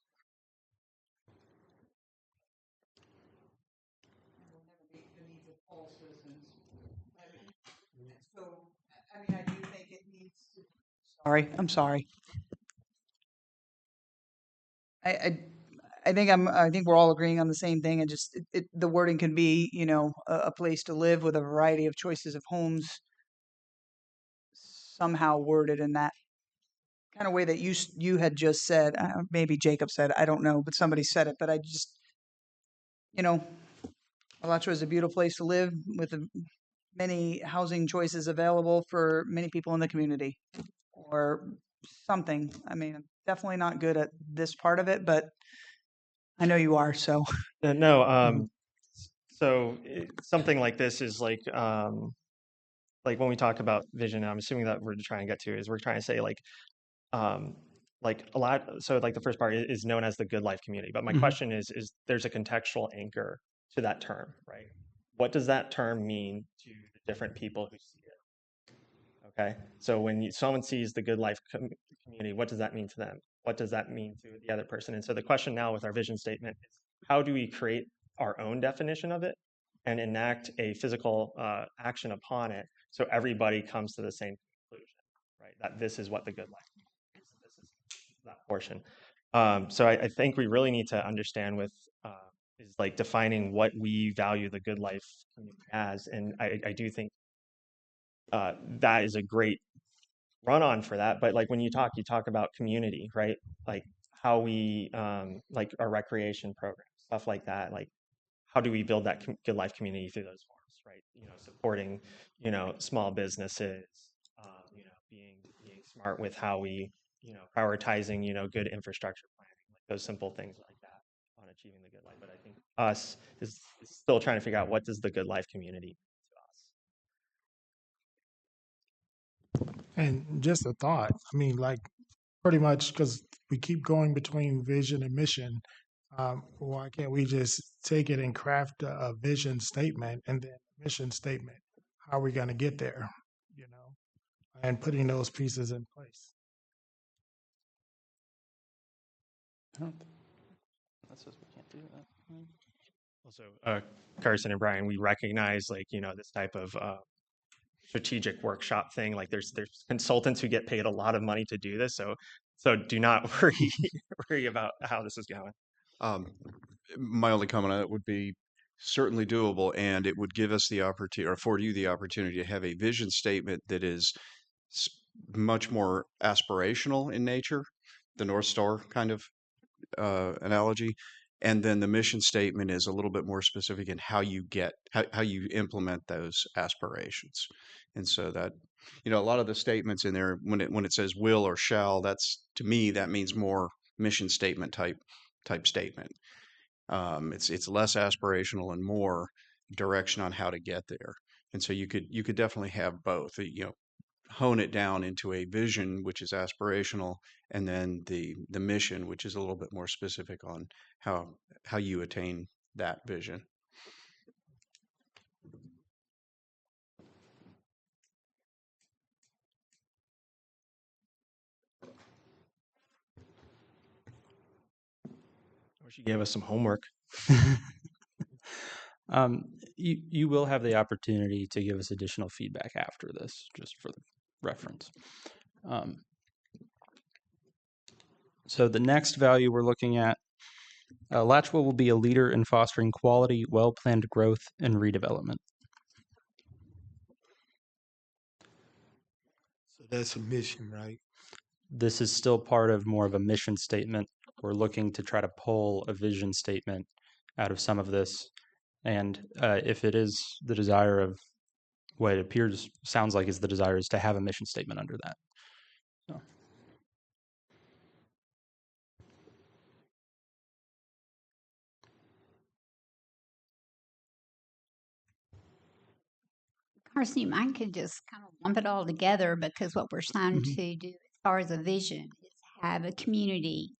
So, I mean, I do think it needs to. Sorry, I'm sorry. I, I think we're all agreeing on the same thing. And just the wording can be, you know, a place to live with a variety of choices of homes, somehow worded in that kind of way that you had just said. Maybe Jacob said, I don't know, but somebody said it. But I just, you know, Alachua is a beautiful place to live with many housing choices available for many people in the community, or something. I mean, I'm definitely not good at this part of it, but I know you are. So. No, Mhm. so something like this is like when we talk about vision, I'm assuming that we're trying to get to is we're trying to say um, like a lot. So like the first part is known as the good life community. But my Mhm. question is there's a contextual anchor to that term, right? What does that term mean to the different people who see it? Okay, so when someone sees the good life community, what does that mean to them? What does that mean to the other person? And so the question now with our vision statement is, how do we create our own definition of it and enact a physical action upon it so everybody comes to the same conclusion, right? That this is what the good life is. This is that portion. So I think we really need to understand with is like defining what we value the good life community as, and I do think that is a great run on for that. But like when you talk about community, right? Like how we like our recreation programs, stuff like that. Like how do we build that good life community through those forms, right? You know, supporting, you know, small businesses, you know, being smart with how we, you know, prioritizing, you know, good infrastructure planning, like those simple things like that on achieving the good life. But I think us is still trying to figure out what does the good life community to us. And just a thought, I mean, like pretty much because we keep going between vision and mission. Why can't we just take it and craft a vision statement and then a mission statement? How are we going to get there? You know, and putting those pieces in place. That says we can't do that. Also, Carson and Brian, we recognize like, you know, this type of strategic workshop thing. Like there's consultants who get paid a lot of money to do this. So do not worry about how this is going. Um, my only comment on it would be certainly doable, and it would give us the opportunity or afford you the opportunity to have a vision statement that is s- much more aspirational in nature, the North Star kind of analogy. And then the mission statement is a little bit more specific in how you implement those aspirations. And so that, you know, a lot of the statements in there, when it says will or shall, that's to me, that means more mission statement type statement. It's less aspirational and more direction on how to get there. And so you could definitely have both. You know, hone it down into a vision which is aspirational, and then the mission which is a little bit more specific on how you attain that vision. I wish you gave us some homework. Um, you will have the opportunity to give us additional feedback after this, just for the reference. Um, so the next value we're looking at, Alachua will be a leader in fostering quality, well-planned growth and redevelopment. So that's a mission, right? This is still part of more of a mission statement. We're looking to try to pull a vision statement out of some of this. And if it is the desire of what it sounds like is the desire is to have a mission statement under that. So. Carson, you mind could just kind of lump it all together, because what we're trying Mhm. to do as far as a vision is have a community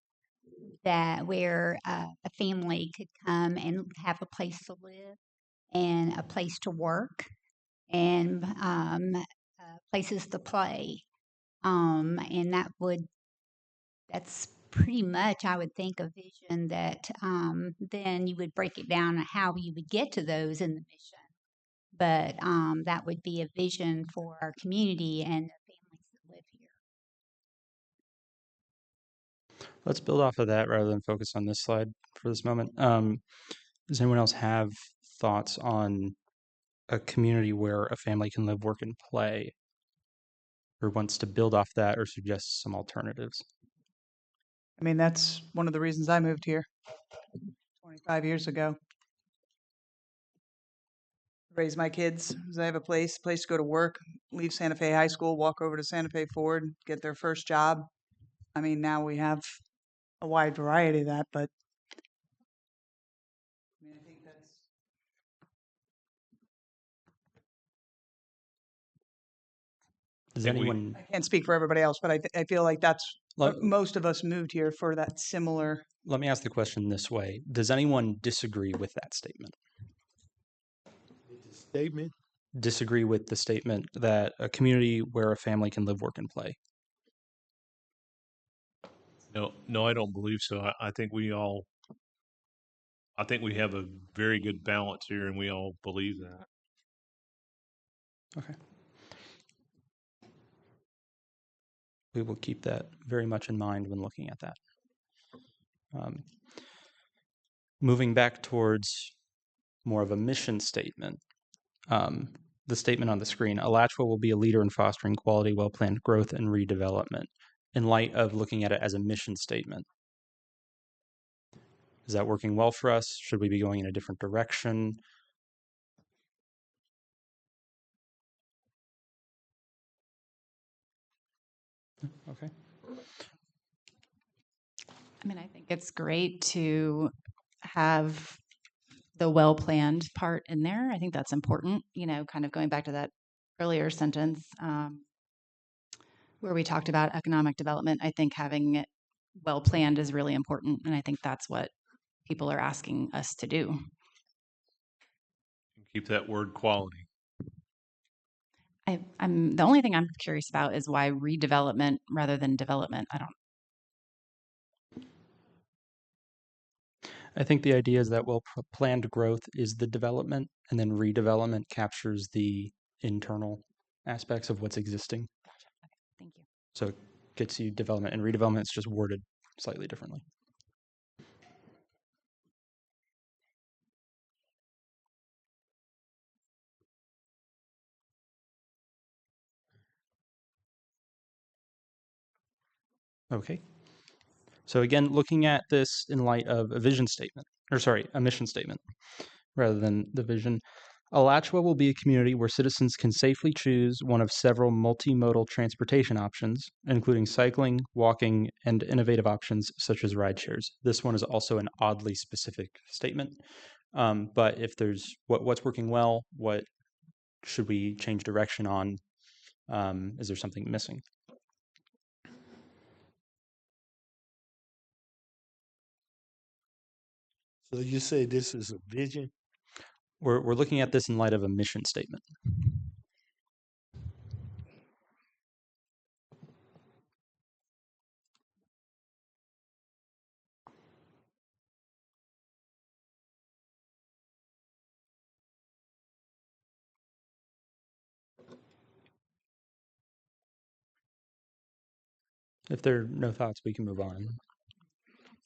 that where a family could come and have a place to live and a place to work and places to play. And that's pretty much, I would think, a vision that then you would break it down on how you would get to those in the mission. But that would be a vision for our community and the families that live here. Let's build off of that rather than focus on this slide for this moment. Does anyone else have thoughts on a community where a family can live, work, and play, or wants to build off that or suggest some alternatives? I mean, that's one of the reasons I moved here 25 years ago. Raise my kids, 'cause I have a place to go to work, leave Santa Fe High School, walk over to Santa Fe Ford, get their first job. I mean, now we have a wide variety of that, but I mean, I think that's. Does think anyone? I can't speak for everybody else, but I feel like that's Let, most of us moved here for that similar. let me ask the question this way. Does anyone disagree with that statement? Statement. Disagree with the statement that a community where a family can live, work, and play? No, I don't believe so. I think we have a very good balance here, and we all believe that. Okay. We will keep that very much in mind when looking at that. Moving back towards more of a mission statement, the statement on the screen, Alachua will be a leader in fostering quality, well-planned growth and redevelopment in light of looking at it as a mission statement. Is that working well for us? Should we be going in a different direction? Okay. I mean, I think it's great to have the well-planned part in there. I think that's important, kind of going back to that earlier sentence where we talked about economic development. I think having it well-planned is really important, and I think that's what people are asking us to do. Keep that word quality. I'm the only thing I'm curious about is why redevelopment rather than development. I think the idea is that planned growth is the development, and then redevelopment captures the internal aspects of what's existing. Gotcha. Okay, thank you. So it gets you development, and redevelopment is just worded slightly differently. Okay. So again, looking at this in light of a mission statement, rather than the vision. Alachua will be a community where citizens can safely choose one of several multimodal transportation options, including cycling, walking, and innovative options such as ride shares. This one is also an oddly specific statement. But if there's what's working well, what should we change direction on? Is there something missing? So you say this is a vision? We're looking at this in light of a mission statement. If there are no thoughts, we can move on.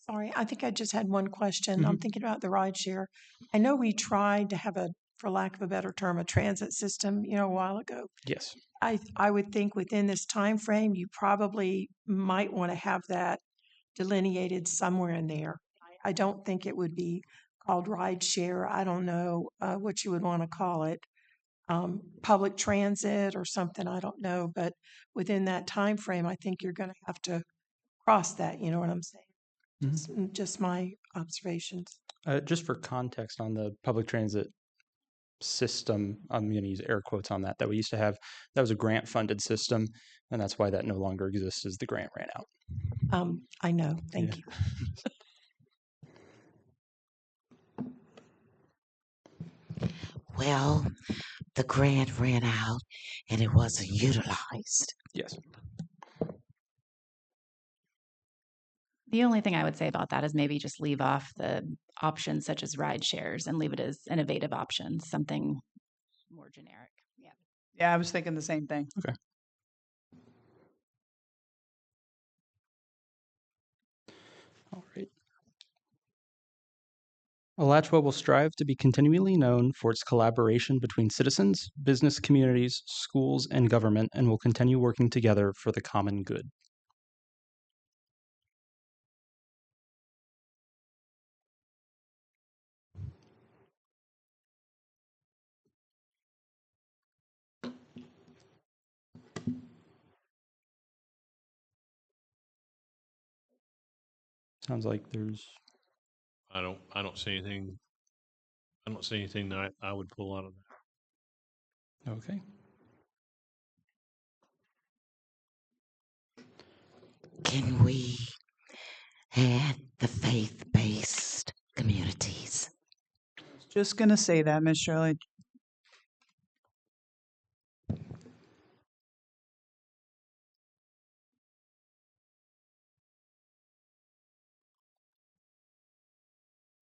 Sorry, I think I just had one question. I'm thinking about the ride share. I know we tried to have for lack of a better term, a transit system, a while ago. Yes. I would think within this time frame, you probably might want to have that delineated somewhere in there. I don't think it would be called ride share. I don't know what you would want to call it. Public transit or something, I don't know. But within that time frame, I think you're going to have to cross that. You know what I'm saying? Just my observations. Just for context on the public transit system, I'm going to use air quotes on that we used to have. That was a grant funded system, and that's why that no longer exists as the grant ran out. I know. Thank you. Well, the grant ran out and it wasn't utilized. Yes. The only thing I would say about that is maybe just leave off the options such as ride shares and leave it as innovative options, something more generic. Yeah. Yeah, I was thinking the same thing. Okay. All right. Alachua will strive to be continually known for its collaboration between citizens, business communities, schools, and government, and will continue working together for the common good. Sounds like there's I don't see anything. I don't see anything that I would pull out of that. okay. Can we add the faith-based communities? Just going to say that, Miss Shirley.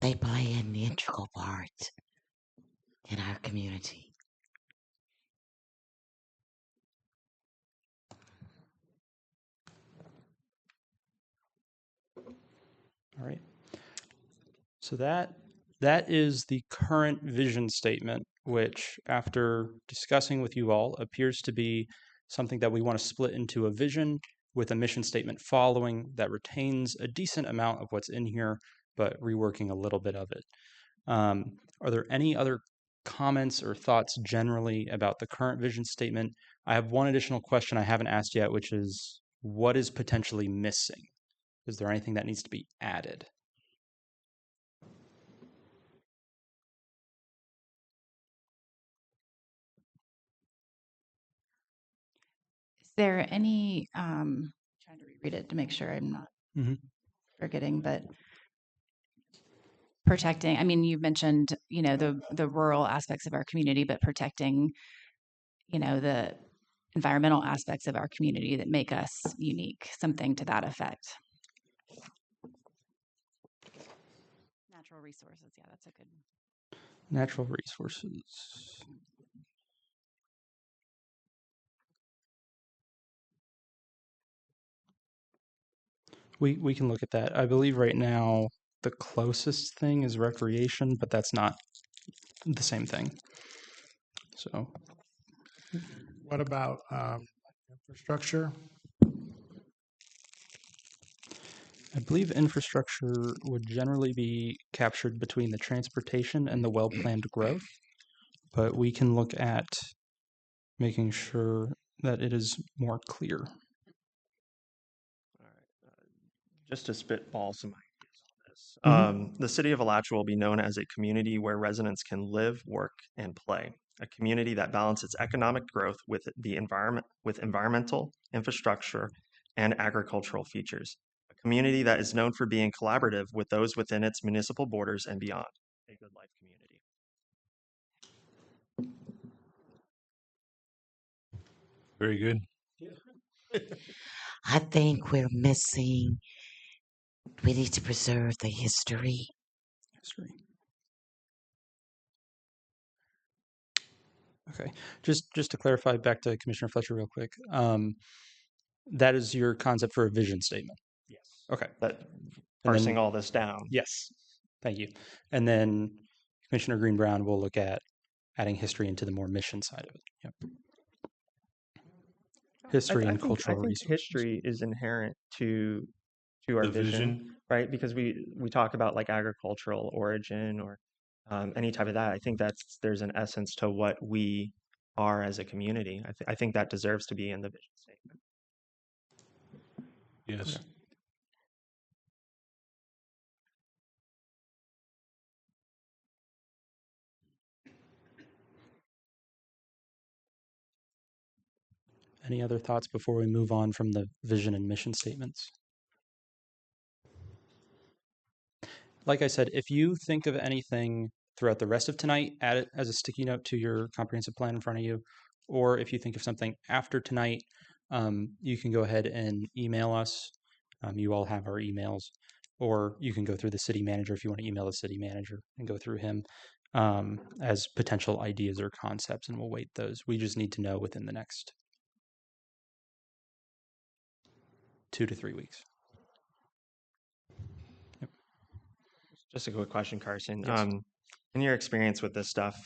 They play an integral part in our community. All right. So that is the current vision statement, which after discussing with you all appears to be something that we want to split into a vision with a mission statement following that retains a decent amount of what's in here, but reworking a little bit of it. Are there any other comments or thoughts generally about the current vision statement? I have one additional question I haven't asked yet, which is what is potentially missing? Is there anything that needs to be added? Is there any, trying to reread it to make sure I'm not Mhm. forgetting, but protecting, I mean, you've mentioned, the rural aspects of our community, but protecting, the environmental aspects of our community that make us unique, something to that effect. Natural resources, yeah, that's a good. Natural resources. We can look at that. I believe right now the closest thing is recreation, but that's not the same thing. So What about infrastructure? I believe infrastructure would generally be captured between the transportation and the well-planned growth, but we can look at making sure that it is more clear. All right. Just to spitball some ideas on this. Mhm. The city of Alachua will be known as a community where residents can live, work, and play. A community that balances economic growth with the environment, with environmental, infrastructure, and agricultural features. A community that is known for being collaborative with those within its municipal borders and beyond. A good life community. Very good. I think we're missing, we need to preserve the history. History. Okay, just to clarify back to Commissioner Fletcher real quick. That is your concept for a vision statement. Yes. Okay. That And parsing then, all this down. yes, thank you. And then Commissioner Green Brown will look at adding history into the more mission side of it. Yep. History and cultural I think resources. history is inherent to our The vision. right? Because we talk about like agricultural origin or any type of that. I think there's an essence to what we are as a community. I think that deserves to be in the vision statement. Yes. Okay. Any other thoughts before we move on from the vision and mission statements? Like I said, if you think of anything throughout the rest of tonight, add it as a sticky note to your comprehensive plan in front of you. Or if you think of something after tonight, you can go ahead and email us. You all have our emails. Or you can go through the city manager if you want to email the city manager and go through him as potential ideas or concepts, and we'll weight those. We just need to know within the next 2 to 3 weeks. Yep. Just a quick question, Carson. Yes. In your experience with this stuff,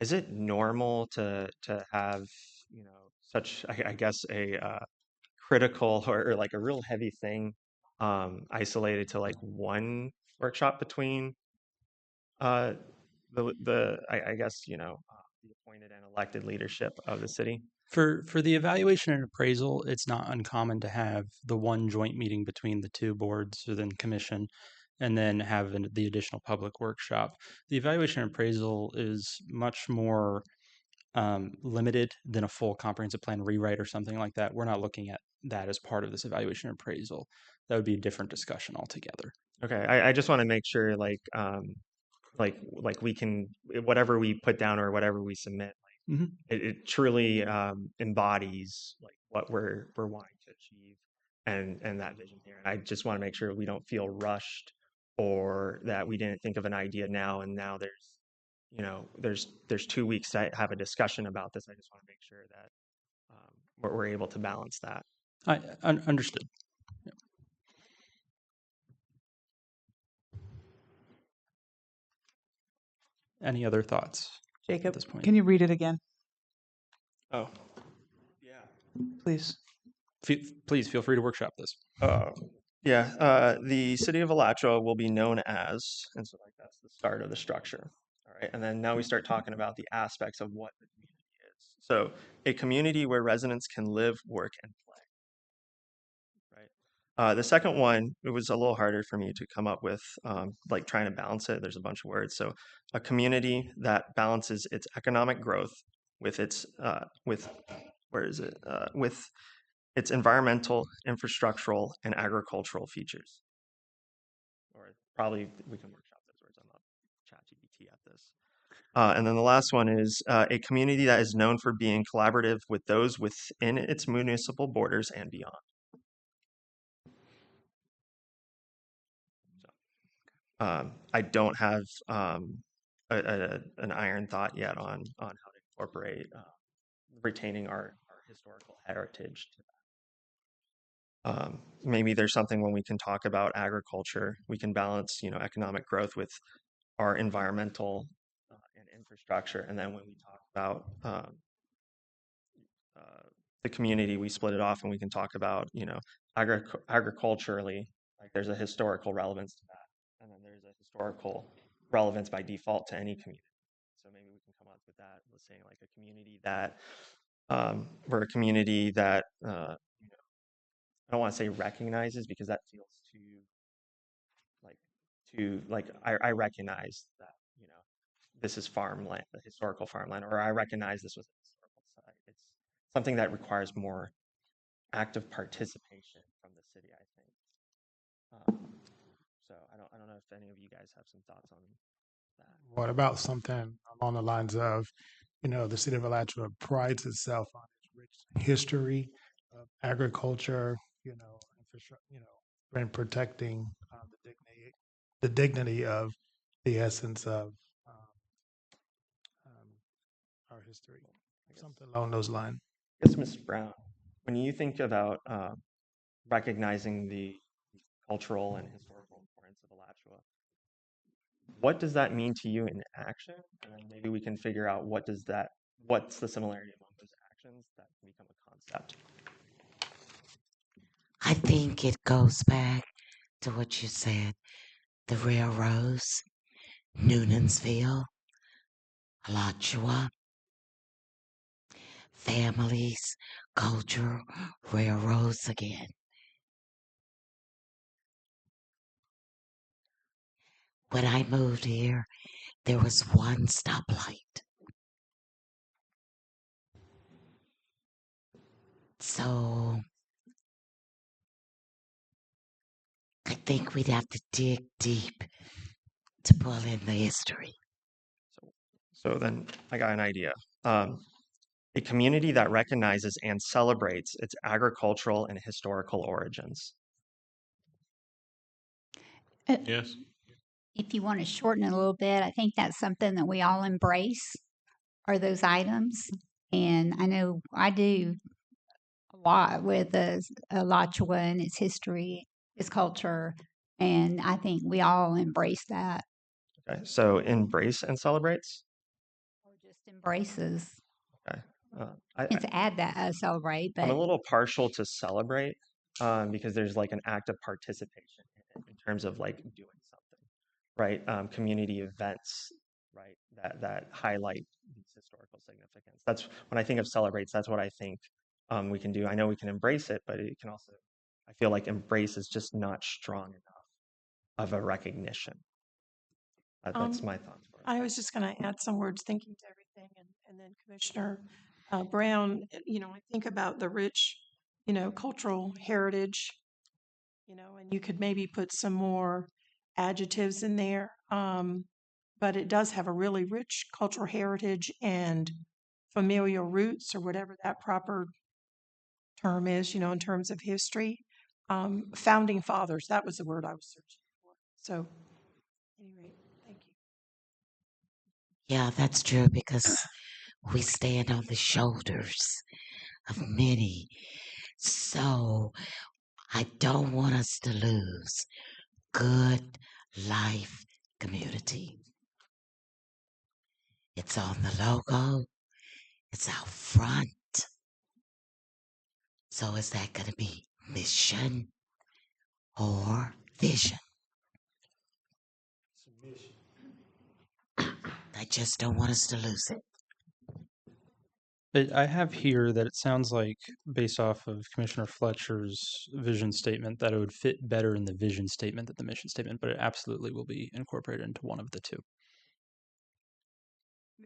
is it normal to have, such, I guess, a critical or like a real heavy thing isolated to like one workshop between uh, I guess, the appointed and elected leadership of the city? For the evaluation and appraisal, it's not uncommon to have the one joint meeting between the two boards or then commission, and then have the additional public workshop. The evaluation and appraisal is much more limited than a full comprehensive plan rewrite or something like that. We're not looking at that as part of this evaluation and appraisal. That would be a different discussion altogether. Okay, I just want to make sure like we can, whatever we put down or whatever we submit, it truly embodies like what we're wanting to achieve and that vision here. And I just want to make sure we don't feel rushed or that we didn't think of an idea now and now there's 2 weeks to have a discussion about this. I just want to make sure that we're able to balance that. I understood. Yep. Any other thoughts at Jacob, this point? can you read it again, Oh, yeah. please? Please feel free to workshop this. The city of Alachua will be known as, and so like that's the start of the structure. All right, and then now we start talking about the aspects of what the community is. So a community where residents can live, work, and play. Right. The second one, it was a little harder for me to come up with, like trying to balance it. There's a bunch of words. So a community that balances its economic growth with its with its environmental, infrastructural, and agricultural features. Or probably we can workshop those words. I'm not ChatGPT at this. And then the last one is a community that is known for being collaborative with those within its municipal borders and beyond. So, I don't have an iron thought yet on how to incorporate retaining our historical heritage to that. Maybe there's something when we can talk about agriculture, we can balance, economic growth with our environmental and infrastructure. And then when we talk about the community, we split it off and we can talk about, agriculturally, like there's a historical relevance to that. And then there's a historical relevance by default to any community. So maybe we can come up with that, let's say like a community that, we're a community that, I don't want to say recognizes because that feels too I recognize that, this is farmland, the historical farmland, or I recognize this was a historical site. It's something that requires more active participation from the city, I think. So I don't know if any of you guys have some thoughts on that. What about something along the lines of, the city of Alachua prides itself on its rich history of agriculture, infrastructure, and protecting the dignity of the essence of our history, something along those lines. I guess, Ms. Brown, when you think about recognizing the cultural and historical importance of Alachua, what does that mean to you in action? And then maybe we can figure out what's the similarity among those actions that can become a concept. I think it goes back to what you said, the railroads, Noonan'sville, Alachua, families, culture, railroads again. When I moved here, there was one stoplight. So I think we'd have to dig deep to pull in the history. So then I got an idea. A community that recognizes and celebrates its agricultural and historical origins. Yes. If you want to shorten it a little bit, I think that's something that we all embrace are those items. And I know I do a lot with the Alachua and its history, its culture, and I think we all embrace that Okay, so embrace and celebrates. or just embraces. Okay, And to add that celebrate, I'm a but little partial to celebrate because there's like an active participation in it in terms of like doing something, right? Community events, right? That highlight these historical significance. That's when I think of celebrates. That's what I think we can do. I know we can embrace it, but it can also. I feel like embrace is just not strong enough of a recognition. That's my thoughts. I was just going to add some words thinking to everything, and then Commissioner Brown, I think about the rich, cultural heritage, and you could maybe put some more adjectives in there. But it does have a really rich cultural heritage and familial roots, or whatever that proper term is, in terms of history. Founding fathers, that was the word I was searching for. So, anyway, thank you. Yeah, that's true because we stand on the shoulders of many. So I don't want us to lose good life community. It's on the logo. It's out front. So is that going to be mission or vision? I just don't want us to lose it. I have here that it sounds like, based off of Commissioner Fletcher's vision statement, that it would fit better in the vision statement than the mission statement, but it absolutely will be incorporated into one of the two.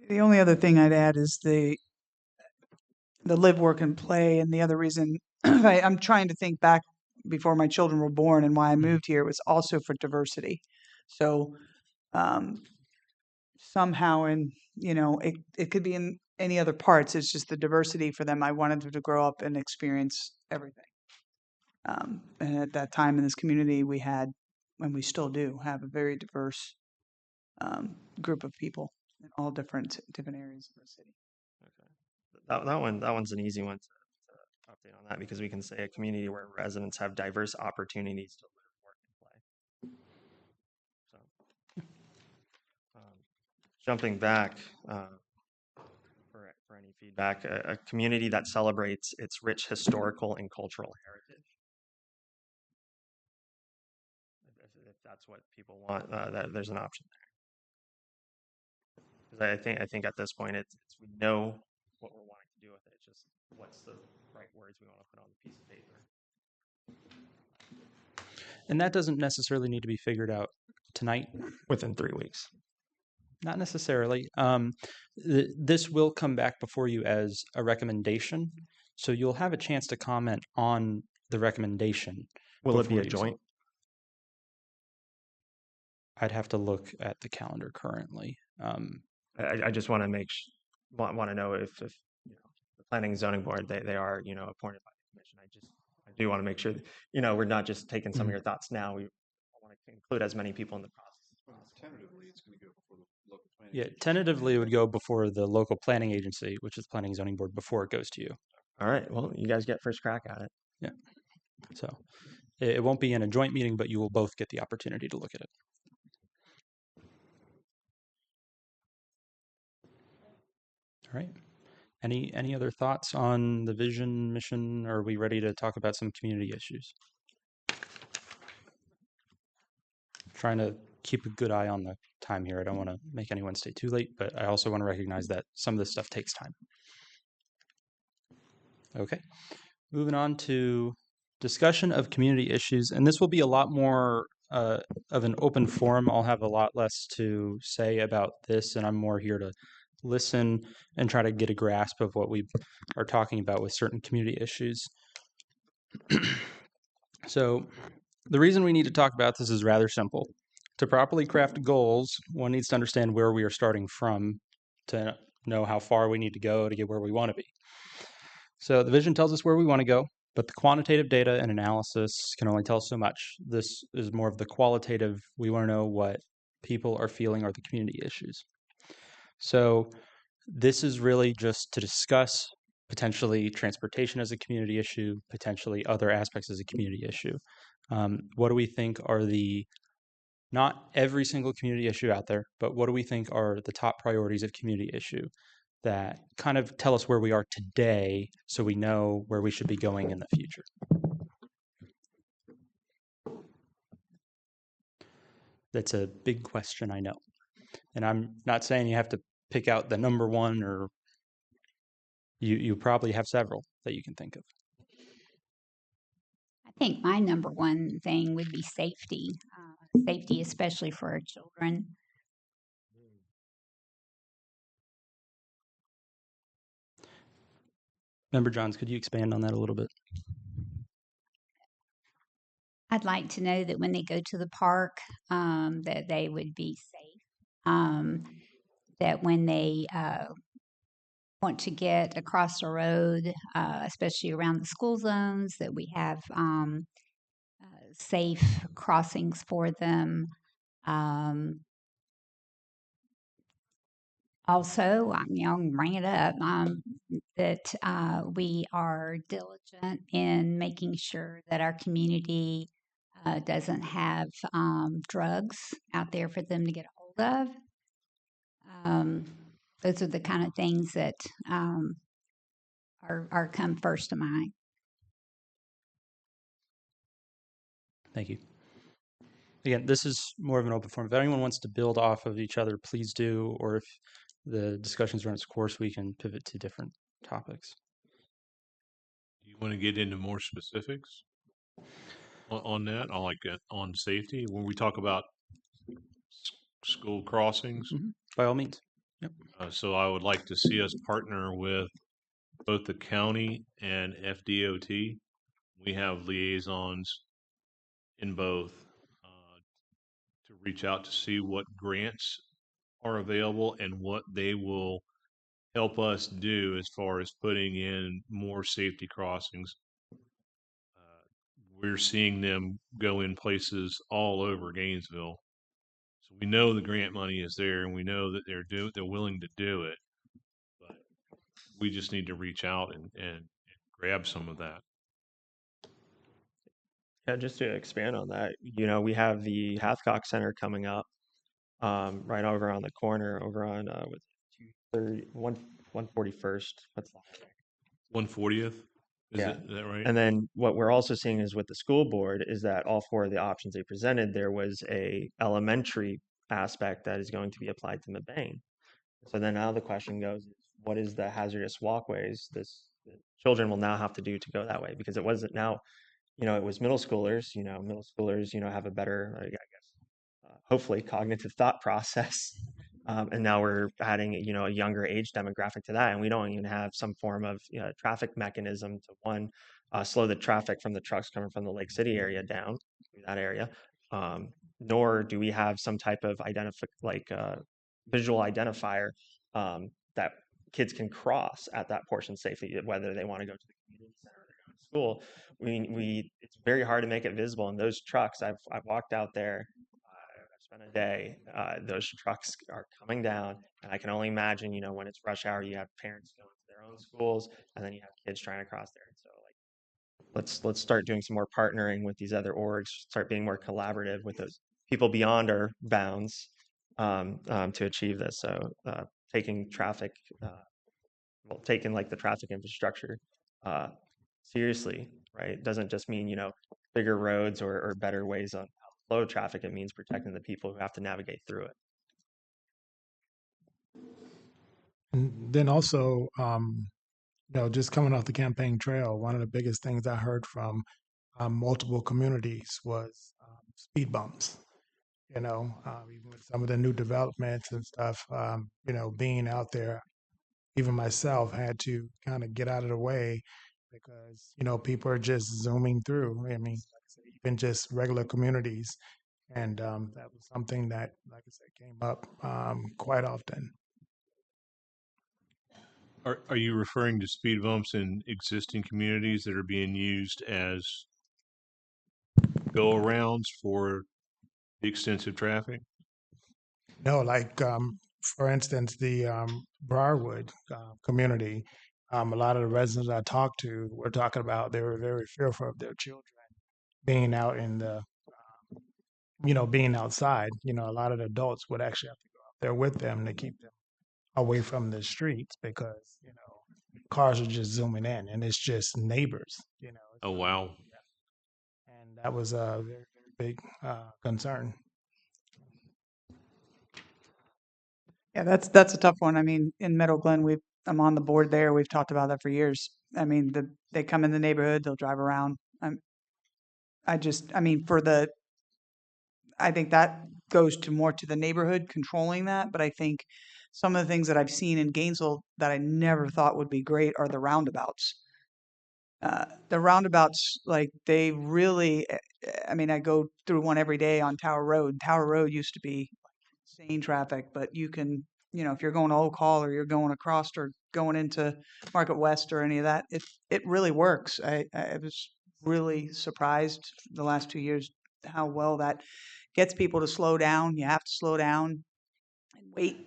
The only other thing I'd add is the live, work, and play. And the other reason I'm trying to think back before my children were born and why I moved here was also for diversity. So somehow it could be in any other parts. It's just the diversity for them. I wanted them to grow up and experience everything. And at that time in this community, we had, and we still do, have a very diverse group of people in all different areas of the city. Okay, that one's an easy one to update on that because we can say a community where residents have diverse opportunities to live, work, and play. So, jumping back for any feedback, a community that celebrates its rich historical and cultural heritage. If that's what people want, that there's an option there. Because I think at this point it's we know what we're wanting to do with it. It's just what's the right words we want to put on the piece of paper. And that doesn't necessarily need to be figured out tonight. Within 3 weeks. Not necessarily. This will come back before you as a recommendation, so you'll have a chance to comment on the recommendation. Will it be a joint? I'd have to look at the calendar currently. I just want to want to know if the planning and zoning board they are appointed by the commission. I do want to make sure that, we're not just taking some of your thoughts now. We want to include as many people in the process. Tentatively, it's going to go before the local planning. Yeah, tentatively it would go before the local planning agency, which is planning and zoning board, before it goes to you. All right. Well, you guys get first crack at it. Yeah. So it won't be in a joint meeting, but you will both get the opportunity to look at it. All right. Any other thoughts on the vision, mission? Or are we ready to talk about some community issues? Trying to keep a good eye on the time here. I don't want to make anyone stay too late, but I also want to recognize that some of this stuff takes time. Okay. Moving on to discussion of community issues, and this will be a lot more of an open forum. I'll have a lot less to say about this, and I'm more here to listen and try to get a grasp of what we are talking about with certain community issues. So the reason we need to talk about this is rather simple. To properly craft goals, one needs to understand where we are starting from to know how far we need to go to get where we want to be. So the vision tells us where we want to go, but the quantitative data and analysis can only tell us so much. This is more of the qualitative. We want to know what people are feeling are the community issues. So this is really just to discuss potentially transportation as a community issue, potentially other aspects as a community issue. What do we think are not every single community issue out there, but what do we think are the top priorities of community issue that kind of tell us where we are today so we know where we should be going in the future? That's a big question, I know. And I'm not saying you have to pick out the number one, or you probably have several that you can think of. I think my number one thing would be safety, safety especially for our children. Member Johns, could you expand on that a little bit? I'd like to know that when they go to the park, that they would be safe. That when they want to get across the road, especially around the school zones, that we have safe crossings for them. Also, I'll bring it up, that we are diligent in making sure that our community doesn't have drugs out there for them to get a hold of. Those are the kind of things that are come first to mind. Thank you. Again, this is more of an open forum. If anyone wants to build off of each other, please do. Or if the discussions run its course, we can pivot to different topics. Do you want to get into more specifics on that? On safety, when we talk about school crossings? By all means. Yep. So I would like to see us partner with both the county and FDOT. We have liaisons in both to reach out to see what grants are available and what they will help us do as far as putting in more safety crossings. We're seeing them go in places all over Gainesville. So we know the grant money is there, and we know that they're willing to do it, but we just need to reach out and grab some of that. Yeah, just to expand on that, we have the Hathcock Center coming up right over on the corner over on with 141st. What's that? 140th? Is Yeah. that right? And then what we're also seeing is with the school board is that all four of the options they presented, there was a elementary aspect that is going to be applied to Mebane. So then now the question goes, what is the hazardous walkways the children will now have to do to go that way? Because it wasn't now, it was middle schoolers, have a better, I guess, hopefully cognitive thought process. And now we're adding, a younger age demographic to that. And we don't even have some form of traffic mechanism to slow the traffic from the trucks coming from the Lake City area down through that area. Nor do we have some type of visual identifier that kids can cross at that portion safely, whether they want to go to the community center or they go to school. It's very hard to make it visible. And those trucks, I've walked out there. I've spent a day. Those trucks are coming down, and I can only imagine, when it's rush hour, you have parents going to their own schools, and then you have kids trying to cross there. So, let's start doing some more partnering with these other orgs. Start being more collaborative with those people beyond our bounds to achieve this. So, taking like the traffic infrastructure seriously, right? Doesn't just mean, bigger roads or better ways on how to flow traffic. It means protecting the people who have to navigate through it. And then also, just coming off the campaign trail, one of the biggest things I heard from multiple communities was speed bumps. Even with some of the new developments and stuff, being out there, even myself had to kind of get out of the way because, people are just zooming through. I mean, like I said, even just regular communities, And that was something that, like I said, came up quite often. Are you referring to speed bumps in existing communities that are being used as go-arounds for the extensive traffic? No, like for instance, the Briarwood community, a lot of the residents I talked to were talking about they were very fearful of their children being out in the, being outside. A lot of the adults would actually have to go out there with them to keep them away from the streets because, cars are just zooming in and it's just neighbors, Oh, wow. and that was a very, very big concern. Yeah, that's a tough one. I mean, in Meadow Glen, I'm on the board there. We've talked about that for years. I mean, they come in the neighborhood, they'll drive around. I mean, I think that goes to more to the neighborhood controlling that. But I think some of the things that I've seen in Gainesville that I never thought would be great are the roundabouts. The roundabouts, like they really, I mean, I go through one every day on Tower Road. Tower Road used to be insane traffic, but you can, if you're going to Oak Hall or you're going across or going into Market West or any of that, it really works. I was really surprised the last 2 years how well that gets people to slow down. You have to slow down and wait,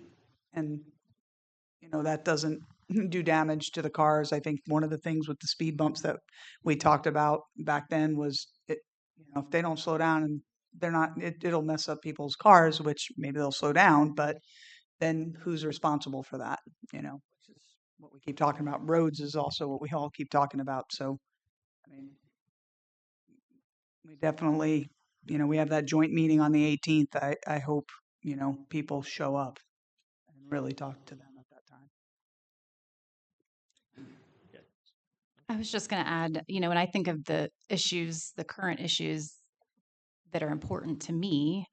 and that doesn't do damage to the cars. I think one of the things with the speed bumps that we talked about back then was if they don't slow down and they're not, it'll mess up people's cars, which maybe they'll slow down, but then who's responsible for that? Which is what we keep talking about. Roads is also what we all keep talking about. So, I mean, we definitely, we have that joint meeting on the 18th. I hope, people show up and really talk to them at that time. I was just going to add, when I think of the issues, the current issues that are important to me,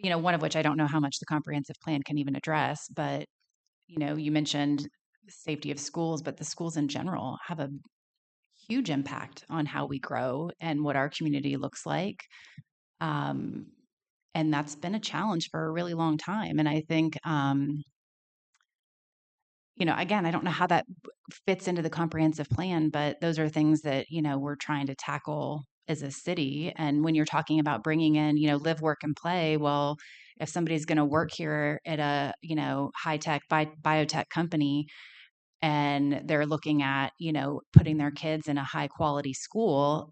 one of which I don't know how much the comprehensive plan can even address, but, you mentioned the safety of schools, but the schools in general have a huge impact on how we grow and what our community looks like. And that's been a challenge for a really long time. And I think, again, I don't know how that fits into the comprehensive plan, but those are things that, we're trying to tackle as a city. And when you're talking about bringing in, live, work, and play, well, if somebody's going to work here at a, high tech biotech company and they're looking at, putting their kids in a high quality school,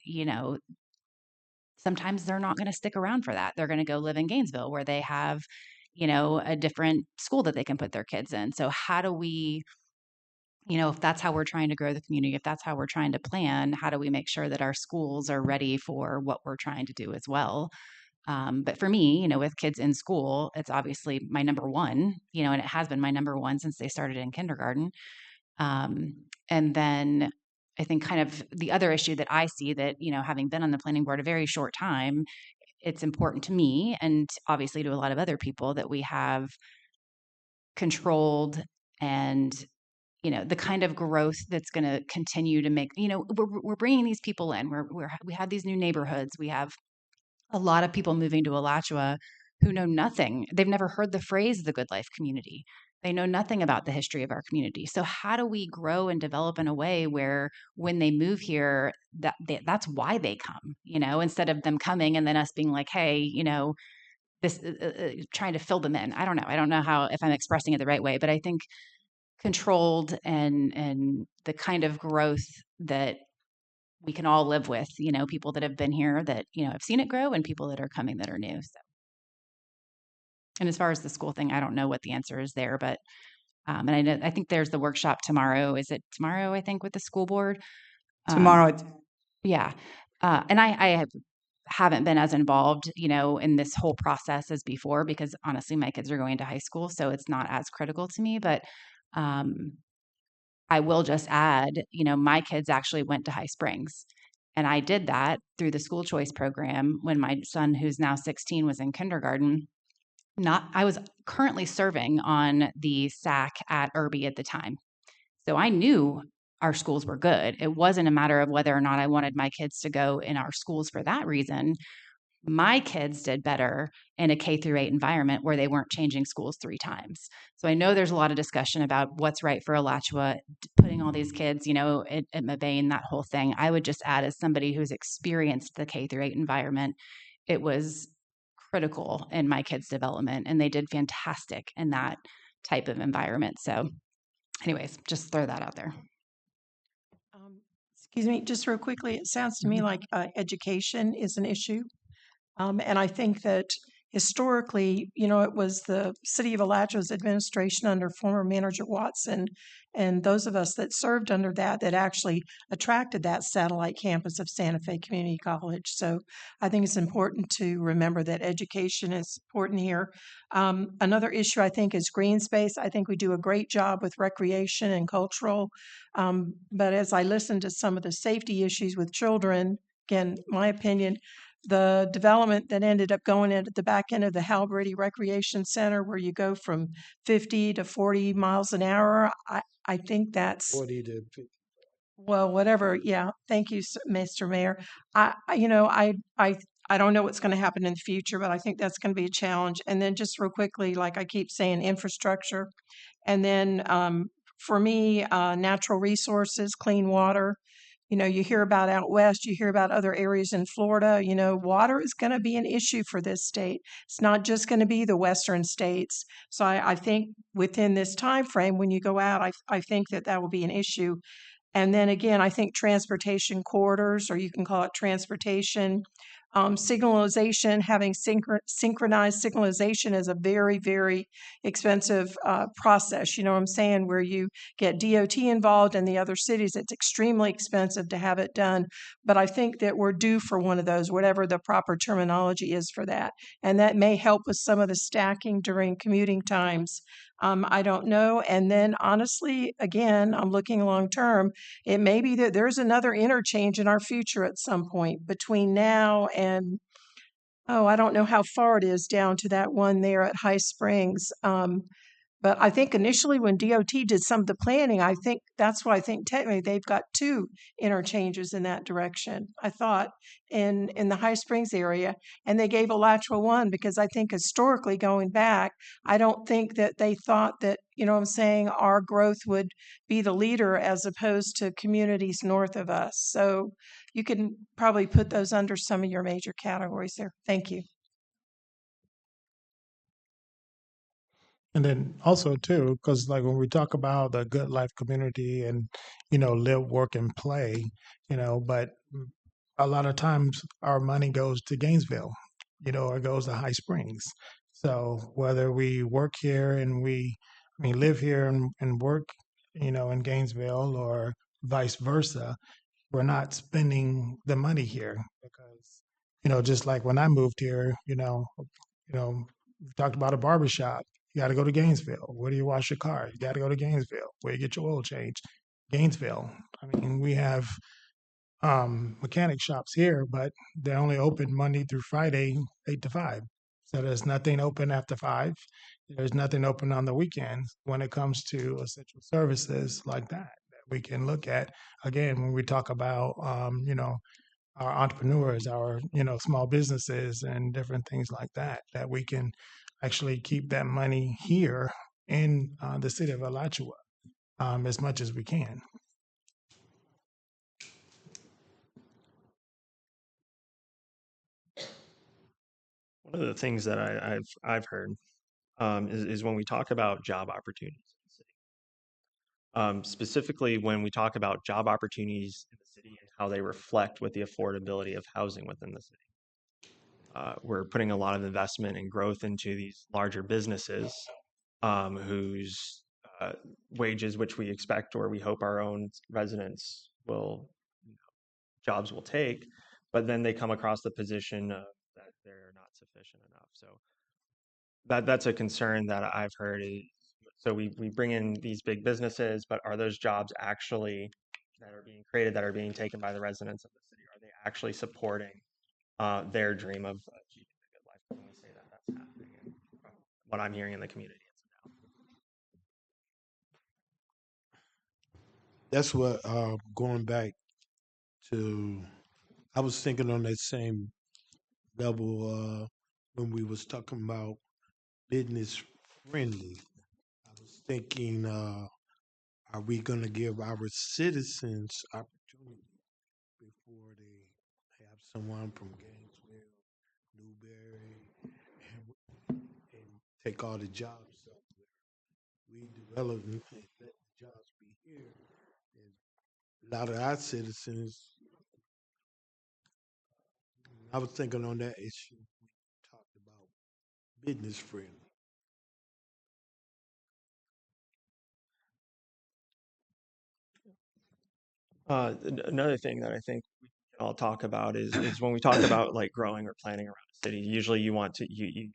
sometimes they're not going to stick around for that. They're going to go live in Gainesville where they have, a different school that they can put their kids in. So how do we, if that's how we're trying to grow the community, if that's how we're trying to plan, how do we make sure that our schools are ready for what we're trying to do as well? But for me, with kids in school, it's obviously my number one, and it has been my number one since they started in kindergarten. And then I think kind of the other issue that I see that, having been on the planning board a very short time, it's important to me and obviously to a lot of other people that we have controlled and the kind of growth that's going to continue to make, we're bringing these people in. We have these new neighborhoods. We have a lot of people moving to Alachua who know nothing. They've never heard the phrase the good life community. They know nothing about the history of our community. So how do we grow and develop in a way where when they move here, that's why they come, instead of them coming and then us being like, hey, this trying to fill them in. I don't know. I don't know how, if I'm expressing it the right way, but I think controlled and the kind of growth that we can all live with, people that have been here that, have seen it grow and people that are coming that are new. So, and as far as the school thing, I don't know what the answer is there, but, and I think there's the workshop tomorrow. Is it tomorrow? I think with the school board. Tomorrow, Yeah. And I haven't been as involved, in this whole process as before, because honestly, my kids are going to high school, so it's not as critical to me, but, I will just add, my kids actually went to High Springs. And I did that through the school choice program when my son, who's now 16, was in kindergarten. I was currently serving on the SAC at Irby at the time. So I knew our schools were good. It wasn't a matter of whether or not I wanted my kids to go in our schools for that reason. my kids did better in a K through 8 environment where they weren't changing schools 3 times. So I know there's a lot of discussion about what's right for Alachua, putting all these kids, at Mabane, that whole thing. I would just add, as somebody who's experienced the K through 8 environment, it was critical in my kids' development, and they did fantastic in that type of environment. So, anyways, just throw that out there. Excuse me, just real quickly, it sounds to me like education is an issue. And I think that historically, it was the city of Alachua's administration under former manager Watson and those of us that served under that actually attracted that satellite campus of Santa Fe Community College. So I think it's important to remember that education is important here. Another issue I think is green space. I think we do a great job with recreation and cultural. But as I listen to some of the safety issues with children, again, my opinion, the development that ended up going at the back end of the Hal Brady Recreation Center, where you go from 50 to 40 miles an hour, I think that's 40 to 50. well, whatever. Yeah, thank you, Mr. Mayor. I don't know what's going to happen in the future, but I think that's going to be a challenge. And then just real quickly, like I keep saying, infrastructure, and then for me, natural resources, clean water. You hear about out west, you hear about other areas in Florida. Water is going to be an issue for this state. It's not just going to be the western states. So I think within this time frame, when you go out, I think that will be an issue. And then again, I think transportation corridors, or you can call it transportation, signalization, having synchronized signalization is a very, very expensive process. You know what I'm saying? Where you get DOT involved and the other cities, it's extremely expensive to have it done. But I think that we're due for one of those, whatever the proper terminology is for that. And that may help with some of the stacking during commuting times. I don't know. And then honestly, again, I'm looking long term. It may be that there's another interchange in our future at some point between now and, oh, I don't know how far it is down to that one there at High Springs. But I think initially when DOT did some of the planning, I think that's why I think technically they've got 2 interchanges in that direction. I thought in the High Springs area, and they gave Alachua one because I think historically going back, I don't think that they thought that, you know what I'm saying, our growth would be the leader as opposed to communities north of us. So you can probably put those under some of your major categories there. Thank you. And then also too, because like when we talk about the good life community and live, work, and play, but a lot of times our money goes to Gainesville, or goes to High Springs. So whether we work here and live here and work, in Gainesville or vice versa, we're not spending the money here because, just like when I moved here, we talked about a barbershop. You got to go to Gainesville. Where do you wash your car? You got to go to Gainesville. Where you get your oil changed? Gainesville. I mean, we have mechanic shops here, but they're only open Monday through Friday, 8 to 5. So there's nothing open after 5. There's nothing open on the weekends when it comes to essential services like that we can look at. Again, when we talk about, our entrepreneurs, our, small businesses and different things like that, that we can actually keep that money here in the city of Alachua as much as we can. One of the things that I've heard is when we talk about job opportunities in the city. Specifically, when we talk about job opportunities in the city and how they reflect with the affordability of housing within the city. We're putting a lot of investment and growth into these larger businesses whose wages, which we expect or we hope our own residents jobs will take, but then they come across the position of that they're not sufficient enough. So that's a concern that I've heard is, so we bring in these big businesses, but are those jobs actually that are being created, that are being taken by the residents of the city, are they actually supporting their dream of achieving a good life? Can we say that that's happening? And from what I'm hearing in the community, That's what going back to, I was thinking on that same level when we was talking about business friendly. I was thinking, are we going to give our citizens opportunity before they have someone from Gainesville, Newberry, and take all the jobs up there? We develop and let the jobs be here. And a lot of our citizens, I was thinking on that issue, we talked about business friendly. Another thing that I think we can all talk about is when we talk about like growing or planning around a city. Usually, you want to you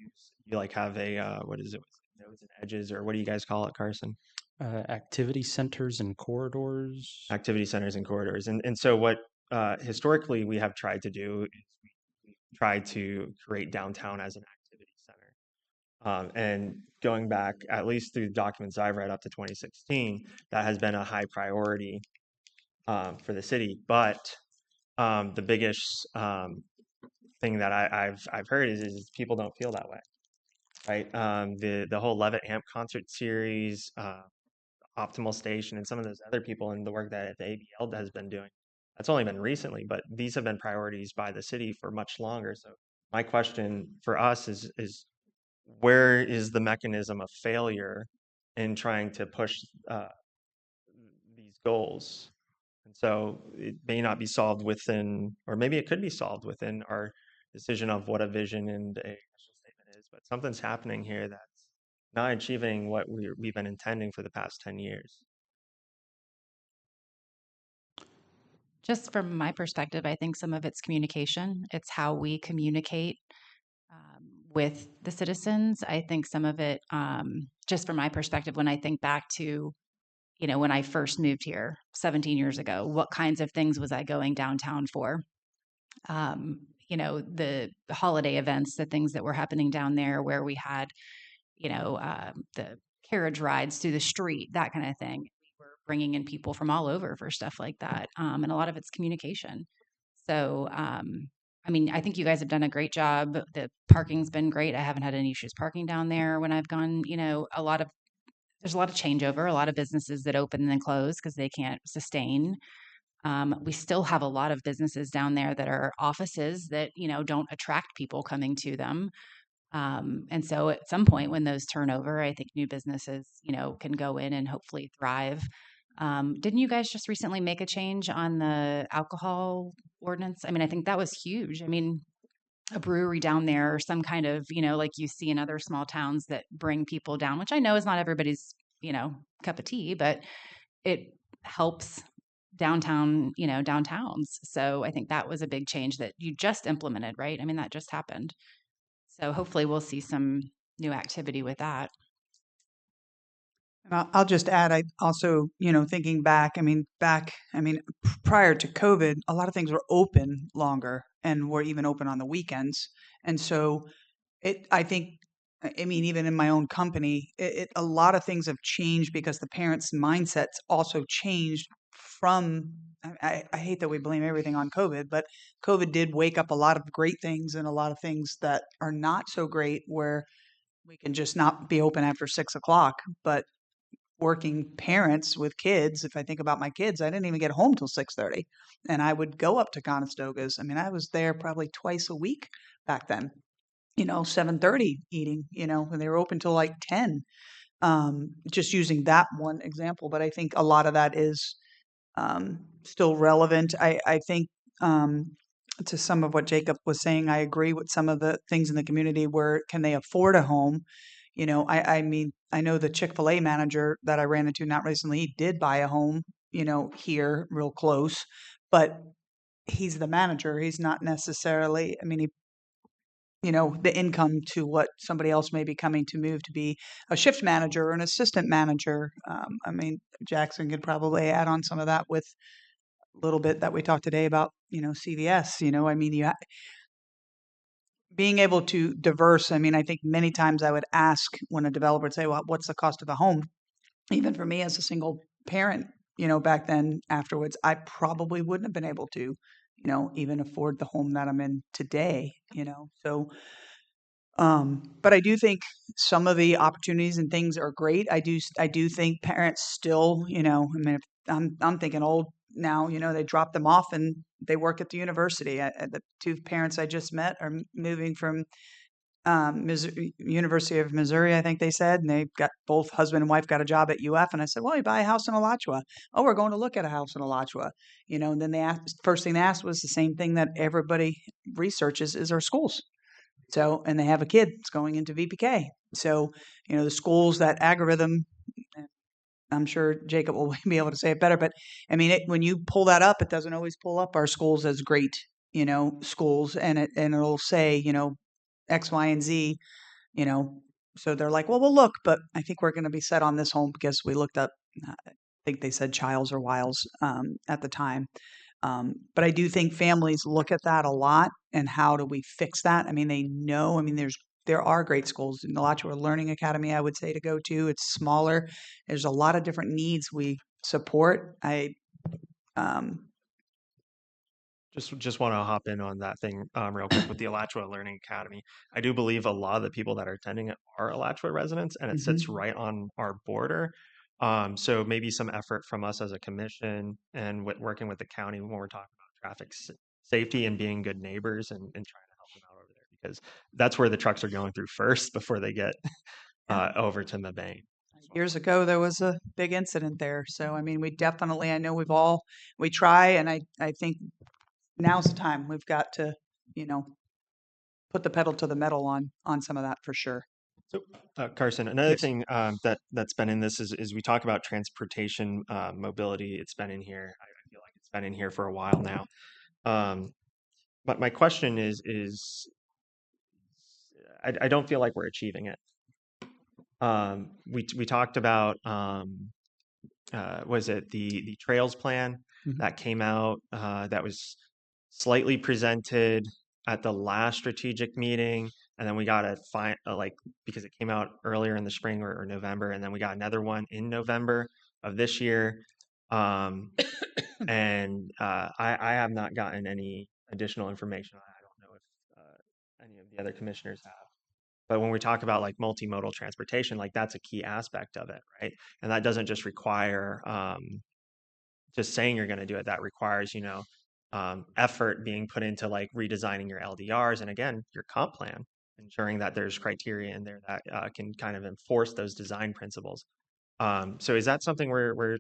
like have a what is it with nodes and edges, or what do you guys call it, Carson? Activity centers and corridors. Activity centers and corridors. And so what historically we have tried to do is we tried to create downtown as an activity center. And going back, at least through the documents I've read up to 2016, that has been a high priority for the city. But the biggest thing that I've heard is people don't feel that way, right? The whole Levitt Amp concert series, Optimal Station, and some of those other people and the work that the ABL has been doing. That's only been recently, but these have been priorities by the city for much longer. So my question for us is where is the mechanism of failure in trying to push these goals? And so it may not be solved within, or maybe it could be solved within our decision of what a vision and a mission statement is, but something's happening here that's not achieving what we've been intending for the past 10 years. Just from my perspective, I think some of it's communication. It's how we communicate with the citizens. I think some of it, just from my perspective, when I think back to, when I first moved here 17 years ago, what kinds of things was I going downtown for? The holiday events, the things that were happening down there where we had, the carriage rides through the street, that kind of thing. We were bringing in people from all over for stuff like that. And a lot of it's communication. So, I think you guys have done a great job. The parking's been great. I haven't had any issues parking down there when I've gone, there's a lot of changeover, a lot of businesses that open and then close because they can't sustain. We still have a lot of businesses down there that are offices that, don't attract people coming to them. And so at some point when those turn over, I think new businesses, can go in and hopefully thrive. Didn't you guys just recently make a change on the alcohol ordinance? I think that was huge. A brewery down there or some kind of, like you see in other small towns that bring people down, which I know is not everybody's, cup of tea, but it helps downtown, downtowns. So I think that was a big change that you just implemented, right? That just happened. So hopefully we'll see some new activity with that. And I'll just add, I also, thinking back, prior to COVID, a lot of things were open longer and were even open on the weekends. And so I think, even in my own company, a lot of things have changed because the parents' mindsets also changed from, I hate that we blame everything on COVID, but COVID did wake up a lot of great things and a lot of things that are not so great where we can just not be open after 6 o'clock. But working parents with kids, if I think about my kids, I didn't even get home till 6:30, and I would go up to Conestoga's. I was there probably twice a week back then. 7:30 eating. When they were open till like 10. Just using that one example, but I think a lot of that is still relevant. I think to some of what Jacob was saying, I agree with some of the things in the community where can they afford a home? I know the Chick-fil-A manager that I ran into not recently, he did buy a home, here real close, but he's the manager. He's not necessarily, the income to what somebody else may be coming to move to be a shift manager or an assistant manager. Jackson could probably add on some of that with a little bit that we talked today about, CVS. Being able to diverse. I think many times I would ask when a developer would say, well, what's the cost of a home? Even for me as a single parent, back then afterwards, I probably wouldn't have been able to, even afford the home that I'm in today. So, but I do think some of the opportunities and things are great. I do think parents still, I mean, if I'm thinking old now, they drop them off and they work at the university. The two parents I just met are moving from University of Missouri, I think they said, and they've got both husband and wife got a job at UF. And I said, well, you buy a house in Alachua. Oh, we're going to look at a house in Alachua. And then they asked, first thing they asked was the same thing that everybody researches is our schools. So, and they have a kid that's going into VPK. So, the schools, that algorithm, I'm sure Jacob will be able to say it better, but I mean, when you pull that up, it doesn't always pull up our schools as great, schools, and it'll say, X, Y, and Z, you know. So they're like, well, we'll look, but I think we're going to be set on this home because we looked up, I think they said Childs or Wiles at the time. But I do think families look at that a lot and how do we fix that? I mean, they know, I mean, there are great schools in the Alachua Learning Academy, I would say, to go to. It's smaller. There's a lot of different needs we support. Um, Just want to hop in on that thing real quick with the Alachua Learning Academy. I do believe a lot of the people that are attending it are Alachua residents, and it sits right on our border. So maybe some effort from us as a commission and working with the county when we're talking about traffic safety and being good neighbors and trying to help them out over there because that's where the trucks are going through first before they get over to Mabane. Years ago, there was a big incident there. So, I mean, I know we try, and I think now's the time. We've got to, put the pedal to the metal on some of that for sure. So, Carson, another Yes. thing that's been in this is we talk about transportation mobility. It's been in here. I feel like it's been in here for a while now. But my question is I don't feel like we're achieving it. We talked about was it the trails plan that came out that was slightly presented at the last strategic meeting, and then we got a because it came out earlier in the spring or November, and then we got another one in November of this year. And I have not gotten any additional information. I don't know if any of the other commissioners have. But when we talk about like multimodal transportation, like that's a key aspect of it, right? And that doesn't just require just saying you're going to do it. That requires, effort being put into like redesigning your LDRs and again, your comp plan, ensuring that there's criteria in there that can kind of enforce those design principles. So is that something we're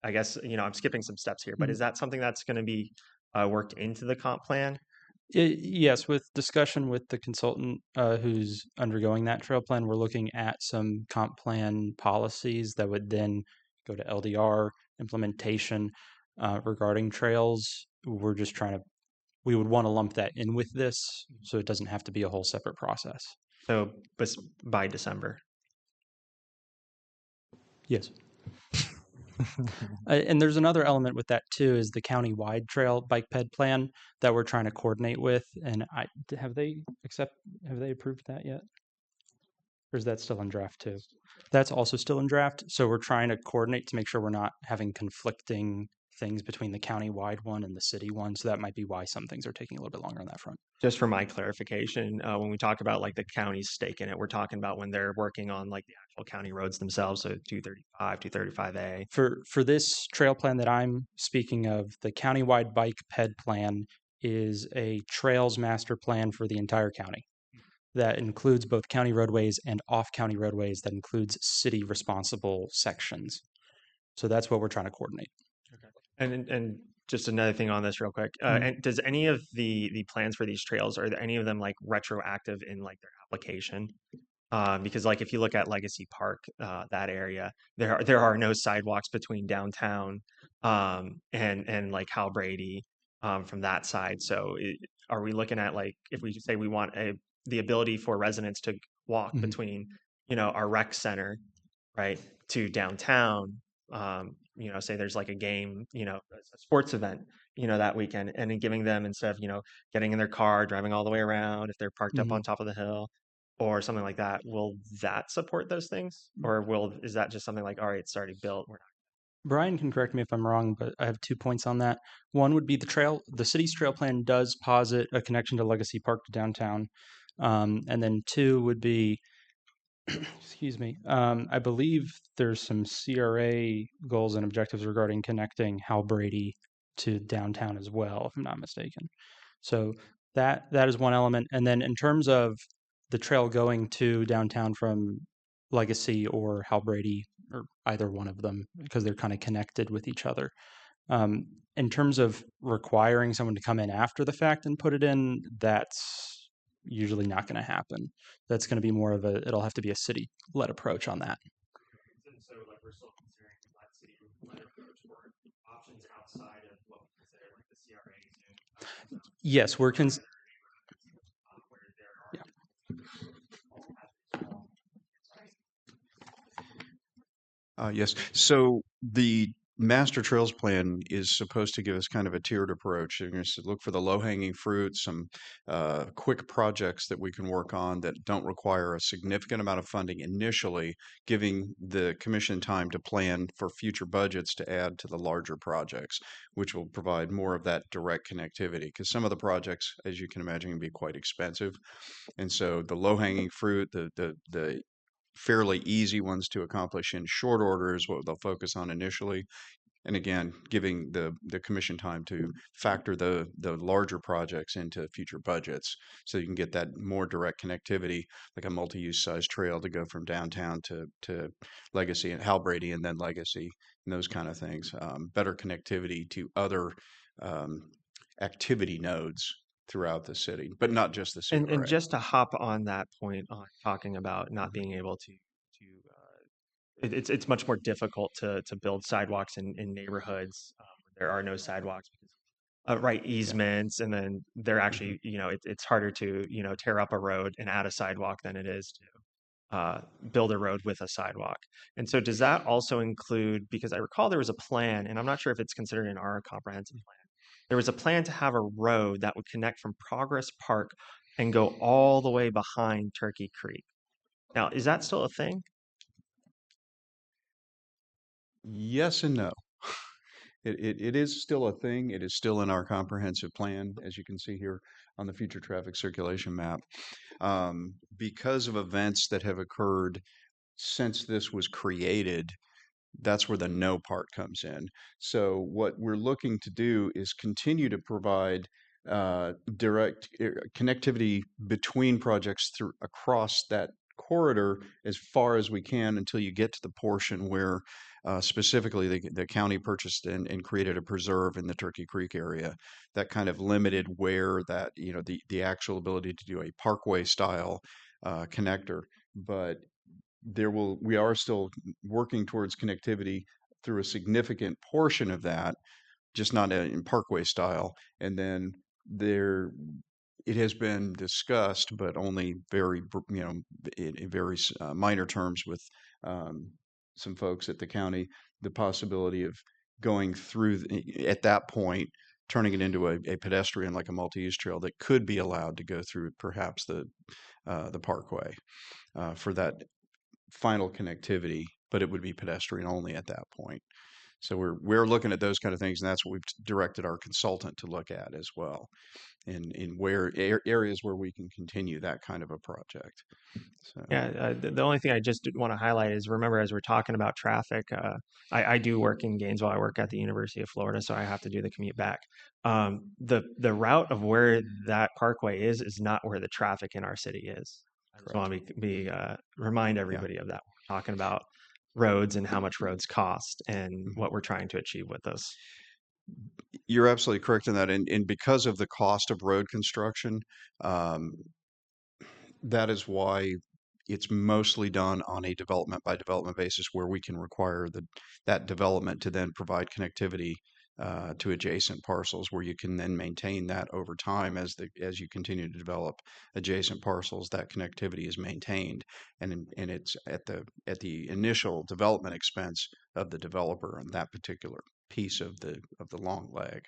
I guess, I'm skipping some steps here, but is that something that's going to be worked into the comp plan? Yes, with discussion with the consultant who's undergoing that trail plan, we're looking at some comp plan policies that would then go to LDR implementation regarding trails. We would want to lump that in with this so it doesn't have to be a whole separate process. So by December. Yes. And there's another element with that too, is the county-wide trail bike ped plan that we're trying to coordinate with. And have they approved that yet? Or is that still in draft too? That's also still in draft. So we're trying to coordinate to make sure we're not having conflicting things between the county-wide one and the city one. So that might be why some things are taking a little bit longer on that front. Just for my clarification, when we talk about like the county's stake in it, we're talking about when they're working on like the actual county roads themselves, so 235, 235A. For this trail plan that I'm speaking of, the countywide bike ped plan is a trails master plan for the entire county. That includes both county roadways and off-county roadways. That includes city responsible sections. So that's what we're trying to coordinate. Okay. And just another thing on this real quick. And does any of the plans for these trails, are any of them like retroactive in like their application? Because like if you look at Legacy Park, that area, there are no sidewalks between downtown and like Hal Brady from that side. So are we looking at like if we say we want the ability for residents to walk between our rec center, right, to downtown? Say there's like a game, a sports event, that weekend, and then giving them instead of getting in their car, driving all the way around if they're parked up on top of the hill or something like that. Will that support those things, or is that just something like, all right, it's already built? Brian can correct me if I'm wrong, but I have 2 points on that. One would be the city's trail plan does posit a connection to Legacy Park to downtown. And then two would be, excuse me, I believe there's some CRA goals and objectives regarding connecting Hal Brady to downtown as well, if I'm not mistaken. So that is one element. And then in terms of the trail going to downtown from Legacy or Hal Brady, or either one of them, because they're kind of connected with each other. In terms of requiring someone to come in after the fact and put it in, that's usually not going to happen. That's going to be more of it'll have to be a city-led approach on that. So, like, we're still considering that city-led approach for options outside of what we consider like the CRA zone. Yes, we're where there are yeah. Yes. So the master trails plan is supposed to give us kind of a tiered approach. You're going to look for the low-hanging fruit, some quick projects that we can work on that don't require a significant amount of funding initially, giving the commission time to plan for future budgets to add to the larger projects, which will provide more of that direct connectivity. Because some of the projects, as you can imagine, can be quite expensive. And so the low-hanging fruit, the fairly easy ones to accomplish in short order is what they'll focus on initially. And again, giving the commission time to factor the larger projects into future budgets so you can get that more direct connectivity, like a multi-use size trail to go from downtown to Legacy and Hal Brady and then Legacy and those kind of things. Better connectivity to other activity nodes throughout the city, but not just the CRA. And just to hop on that point on talking about not being able to it's much more difficult to build sidewalks in neighborhoods where there are no sidewalks because right easements, and then they're actually it's harder to tear up a road and add a sidewalk than it is to build a road with a sidewalk. And so does that also include, because I recall there was a plan, and I'm not sure if it's considered in our comprehensive plan, there was a plan to have a road that would connect from Progress Park and go all the way behind Turkey Creek. Now, is that still a thing? Yes and no. It is still a thing. It is still in our comprehensive plan, as you can see here on the future traffic circulation map. Because of events that have occurred since this was created, that's where the no part comes in. So what we're looking to do is continue to provide direct connectivity between projects through across that corridor as far as we can until you get to the portion where specifically the county purchased and created a preserve in the Turkey Creek area that kind of limited where that the actual ability to do a parkway style connector. But we are still working towards connectivity through a significant portion of that, just not in parkway style. And then it has been discussed, but only very, in very minor terms with some folks at the county, the possibility of going through at that point, turning it into a pedestrian, like a multi-use trail that could be allowed to go through perhaps the parkway for that final connectivity, but it would be pedestrian only at that point. So we're looking at those kind of things, and that's what we've directed our consultant to look at as well, in where areas where we can continue that kind of a project. So. Yeah, the only thing I just want to highlight is, remember, as we're talking about traffic, I do work in Gainesville. I work at the University of Florida, so I have to do the commute back. The route of where that parkway is not where the traffic in our city is. I just want to remind everybody of that. We're talking about roads and how much roads cost and what we're trying to achieve with this. You're absolutely correct in that. And because of the cost of road construction, that is why it's mostly done on a development by development basis, where we can require that development to then provide connectivity to adjacent parcels, where you can then maintain that over time as you continue to develop adjacent parcels. That connectivity is maintained, and it's at the initial development expense of the developer on that particular piece of the long leg.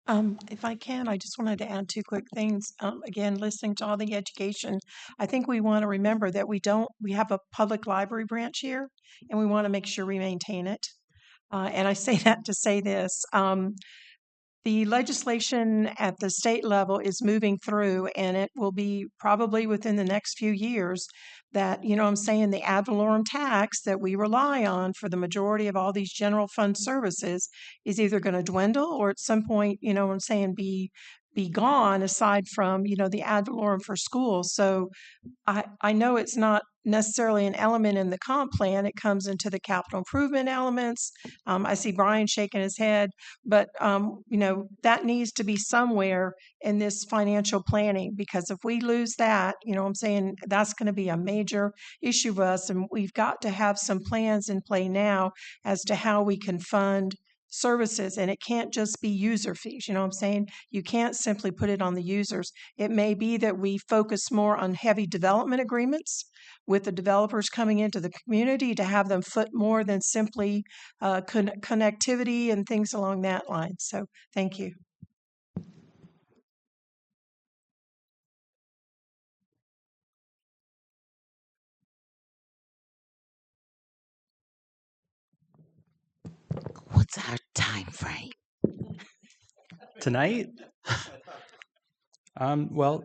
If I can, I just wanted to add two quick things. Again, listening to all the education, I think we want to remember that we have a public library branch here, and we want to make sure we maintain it. And I say that to say this. The legislation at the state level is moving through, and it will be probably within the next few years that, I'm saying the ad valorem tax that we rely on for the majority of all these general fund services is either going to dwindle or at some point, I'm saying be gone aside from, the ad valorem for schools. So I know it's not necessarily an element in the comp plan. It comes into the capital improvement elements. I see Brian shaking his head, but that needs to be somewhere in this financial planning, because if we lose that, I'm saying that's going to be a major issue for us, and we've got to have some plans in play now as to how we can fund services, and it can't just be user fees. I'm saying? You can't simply put it on the users. It may be that we focus more on heavy development agreements with the developers coming into the community to have them foot more than simply connectivity and things along that line. So thank you. What's our time frame? Tonight? Well,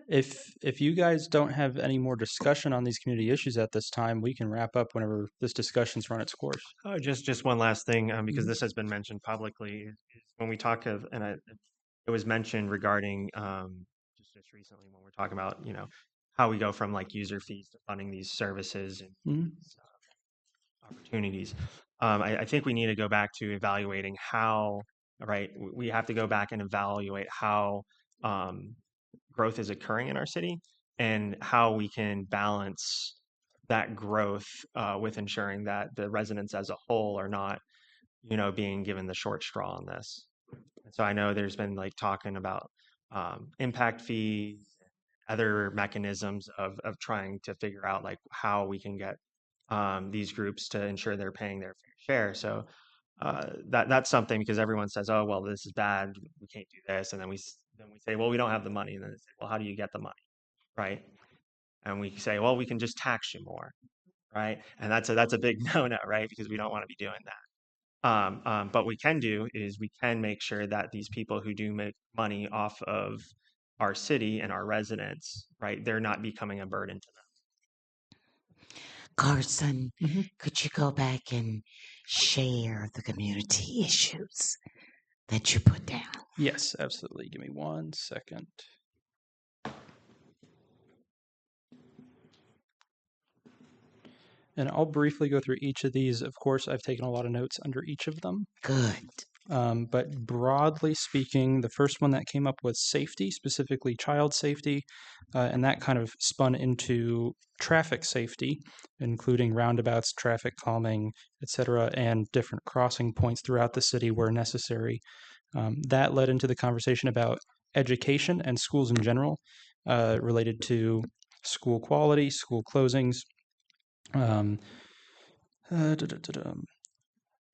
if you guys don't have any more discussion on these community issues at this time, we can wrap up whenever this discussion's run its course. Just one last thing, because Mhm. this has been mentioned publicly, is when we talk of, it was mentioned regarding just recently when we're talking about, how we go from like user fees to funding these services and Mhm. opportunities. I think we need to go back to evaluating how, right? We have to go back and evaluate how growth is occurring in our city and how we can balance that growth with ensuring that the residents as a whole are not, being given the short straw on this. And so I know there's been like talking about impact fees, other mechanisms of trying to figure out like how we can get these groups to ensure they're paying their fair share. So that's something, because everyone says, "Oh, well, this is bad. We can't do this," and then we say, "Well, we don't have the money." And then they say, "Well, how do you get the money?" Right? And we say, "Well, we can just tax you more." Right? And that's a big no-no, right? Because we don't want to be doing that. But we can do is we can make sure that these people who do make money off of our city and our residents, right, they're not becoming a burden to them. Carson, Mhm. could you go back and share the community issues that you put down? Yes, absolutely. Give me 1 second. And I'll briefly go through each of these. Of course, I've taken a lot of notes under each of them. Good. But broadly speaking, the first one that came up was safety, specifically child safety, and that kind of spun into traffic safety, including roundabouts, traffic calming, etc., and different crossing points throughout the city where necessary. That led into the conversation about education and schools in general, related to school quality, school closings. Um,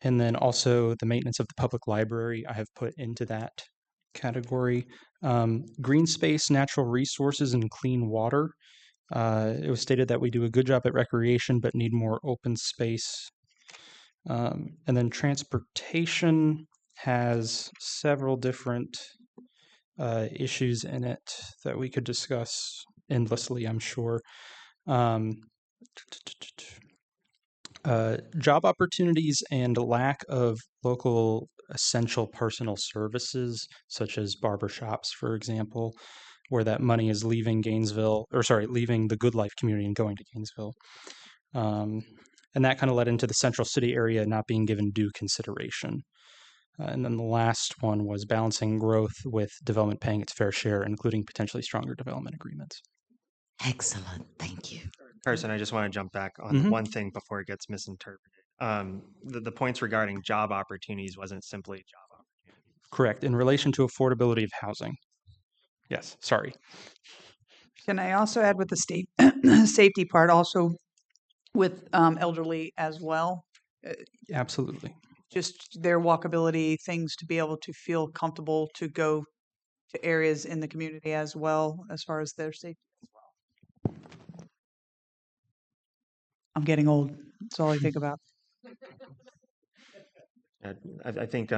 And then also the maintenance of the public library, I have put into that category. Green space, natural resources, and clean water. It was stated that we do a good job at recreation, but need more open space. And then transportation has several different issues in it that we could discuss endlessly, I'm sure. Job opportunities and lack of local essential personal services, such as barbershops, for example, where that money is leaving leaving the Good Life community and going to Gainesville. And that kind of led into the central city area not being given due consideration. And then the last one was balancing growth with development paying its fair share, including potentially stronger development agreements. Excellent. Thank you. Carson, I just want to jump back on one thing before it gets misinterpreted. The points regarding job opportunities wasn't simply job opportunities. Correct. In relation to affordability of housing. Yes, sorry. Can I also add with the state safety part, also with elderly as well? Absolutely. just their walkability, things to be able to feel comfortable to go to areas in the community as well, as far as their safety as well. I'm getting old. That's all I think about. I think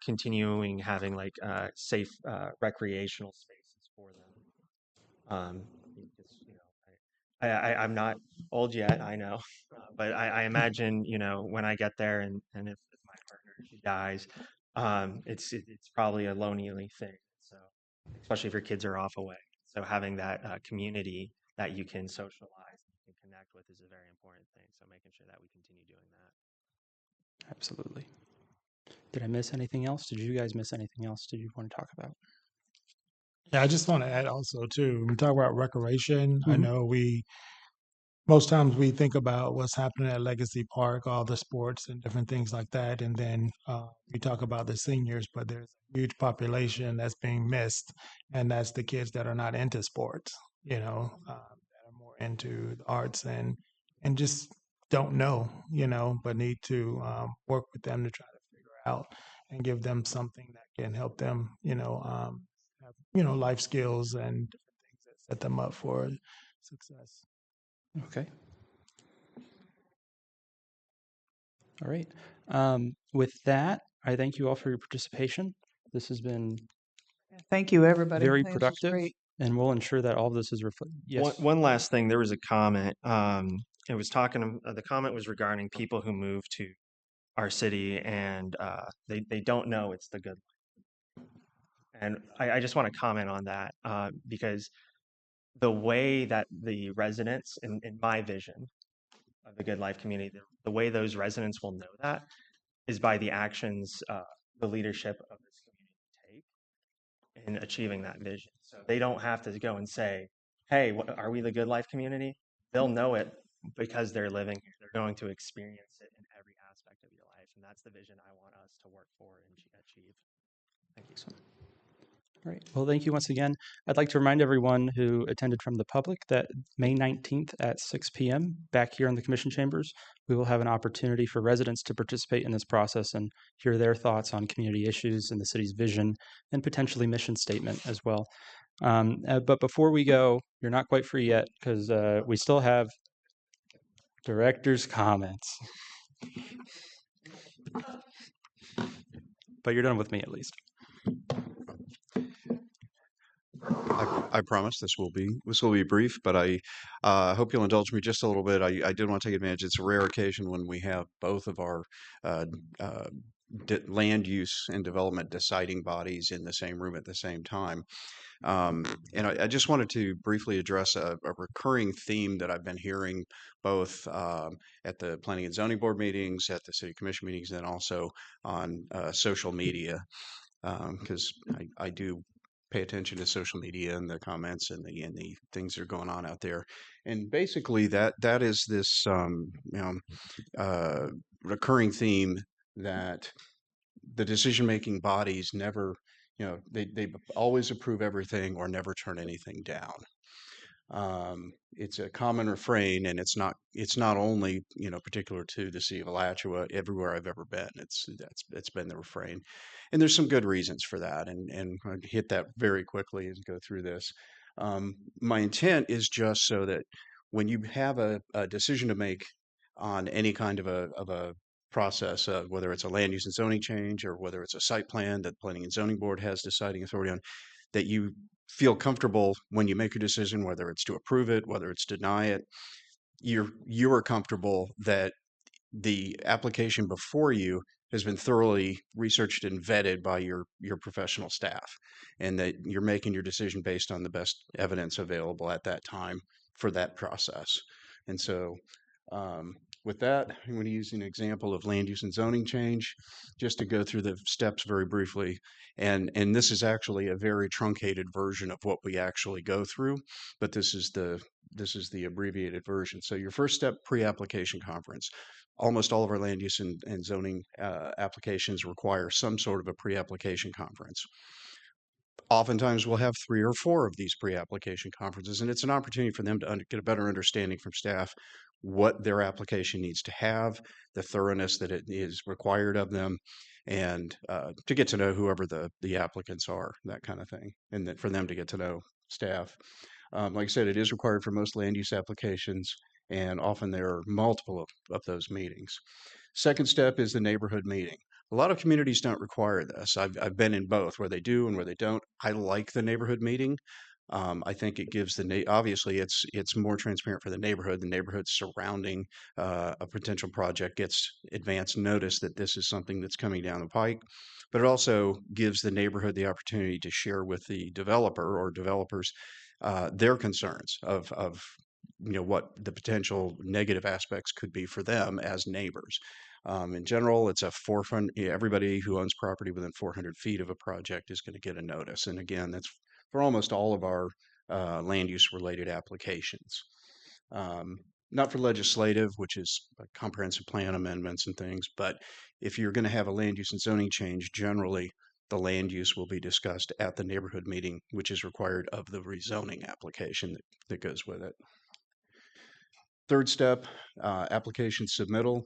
continuing having like safe recreational spaces for them. Because, I'm not old yet, I know, but I imagine when I get there and if my partner she dies, it's probably a lonely thing. So especially if your kids are off away, so having that community that you can socialize and you can connect with is a very important thing. So making sure that we continue doing that. Absolutely. Did I miss anything else? Did you guys miss anything else? Did you want to talk about? Yeah, I just want to add also too, when we talk about recreation, I Mhm. know most times we think about what's happening at Legacy Park, all the sports and different things like that. And then we talk about the seniors, but there's a huge population that's being missed. And that's the kids that are not into sports, that are more into the arts and just don't know, but need to work with them to try to figure out and give them something that can help them, have, life skills and different things that set them up for success. Okay. All right. With that, I thank you all for your participation. This has been Thank you, everybody. very I think this was productive, great. and we'll ensure that all of this is reflected. Yes. One last thing, there was a comment. It was talking. The comment was regarding people who move to our city and they don't know it's the good life. And I just want to comment on that because the way that the residents, in my vision of the Good Life community, the way those residents will know that is by the actions the leadership of this community take in achieving that vision. So they don't have to go and say, hey, are we the Good Life community? They'll know it because they're living here. They're going to experience it in every aspect of your life. And that's the vision I want us to work for and achieve. Thank you. All right. Well, thank you once again. I'd like to remind everyone who attended from the public that May 19th at 6 p.m. back here in the Commission chambers, we will have an opportunity for residents to participate in this process and hear their thoughts on community issues and the city's vision and potentially mission statement as well. But before we go, you're not quite free yet because we still have director's comments. But you're done with me at least. I promise this will be brief, but I hope you'll indulge me just a little bit. I did want to take advantage. It's a rare occasion when we have both of our uh, uh, land use and development deciding bodies in the same room at the same time. And I just wanted to briefly address a recurring theme that I've been hearing both at the Planning and Zoning Board meetings, at the City Commission meetings, and also on social media, because I do pay attention to social media and the comments and the things that are going on out there. And basically, that is this recurring theme that the decision-making bodies never, they always approve everything or never turn anything down. It's a common refrain, and it's not only particular to the city of Alachua. Everywhere I've ever been, it's been the refrain, and there's some good reasons for that. And I'll hit that very quickly and go through this. My intent is just so that when you have a decision to make on any kind of a process, whether it's a land use and zoning change or whether it's a site plan that the Planning and Zoning Board has deciding authority on, that you feel comfortable when you make a decision, whether it's to approve it, whether it's deny it, you are comfortable that the application before you has been thoroughly researched and vetted by your professional staff, and that you're making your decision based on the best evidence available at that time for that process. And so with that, I'm going to use an example of land use and zoning change just to go through the steps very briefly. And this is actually a very truncated version of what we actually go through, but this is the abbreviated version. So your first step, pre-application conference. Almost all of our land use and zoning applications require some sort of a pre-application conference. Oftentimes we'll have 3 or 4 of these pre-application conferences, and it's an opportunity for them to get a better understanding from staff what their application needs to have, the thoroughness that it is required of them, and to get to know whoever the applicants are, that kind of thing, and that for them to get to know staff. Like I said, it is required for most land use applications, and often there are multiple of those meetings. Second step is the neighborhood meeting. A lot of communities don't require this. I've been in both, where they do and where they don't. I like the neighborhood meeting. I think it gives obviously it's more transparent for the neighborhood. The neighborhood surrounding a potential project gets advance notice that this is something that's coming down the pike, but it also gives the neighborhood the opportunity to share with the developer or developers their concerns of what the potential negative aspects could be for them as neighbors. In general, it's a forefront. Everybody who owns property within 400 feet of a project is going to get a notice. And again, that's for almost all of our land use related applications. Not for legislative, which is like comprehensive plan amendments and things, but if you're going to have a land use and zoning change, generally the land use will be discussed at the neighborhood meeting, which is required of the rezoning application that goes with it. Third step, application submittal.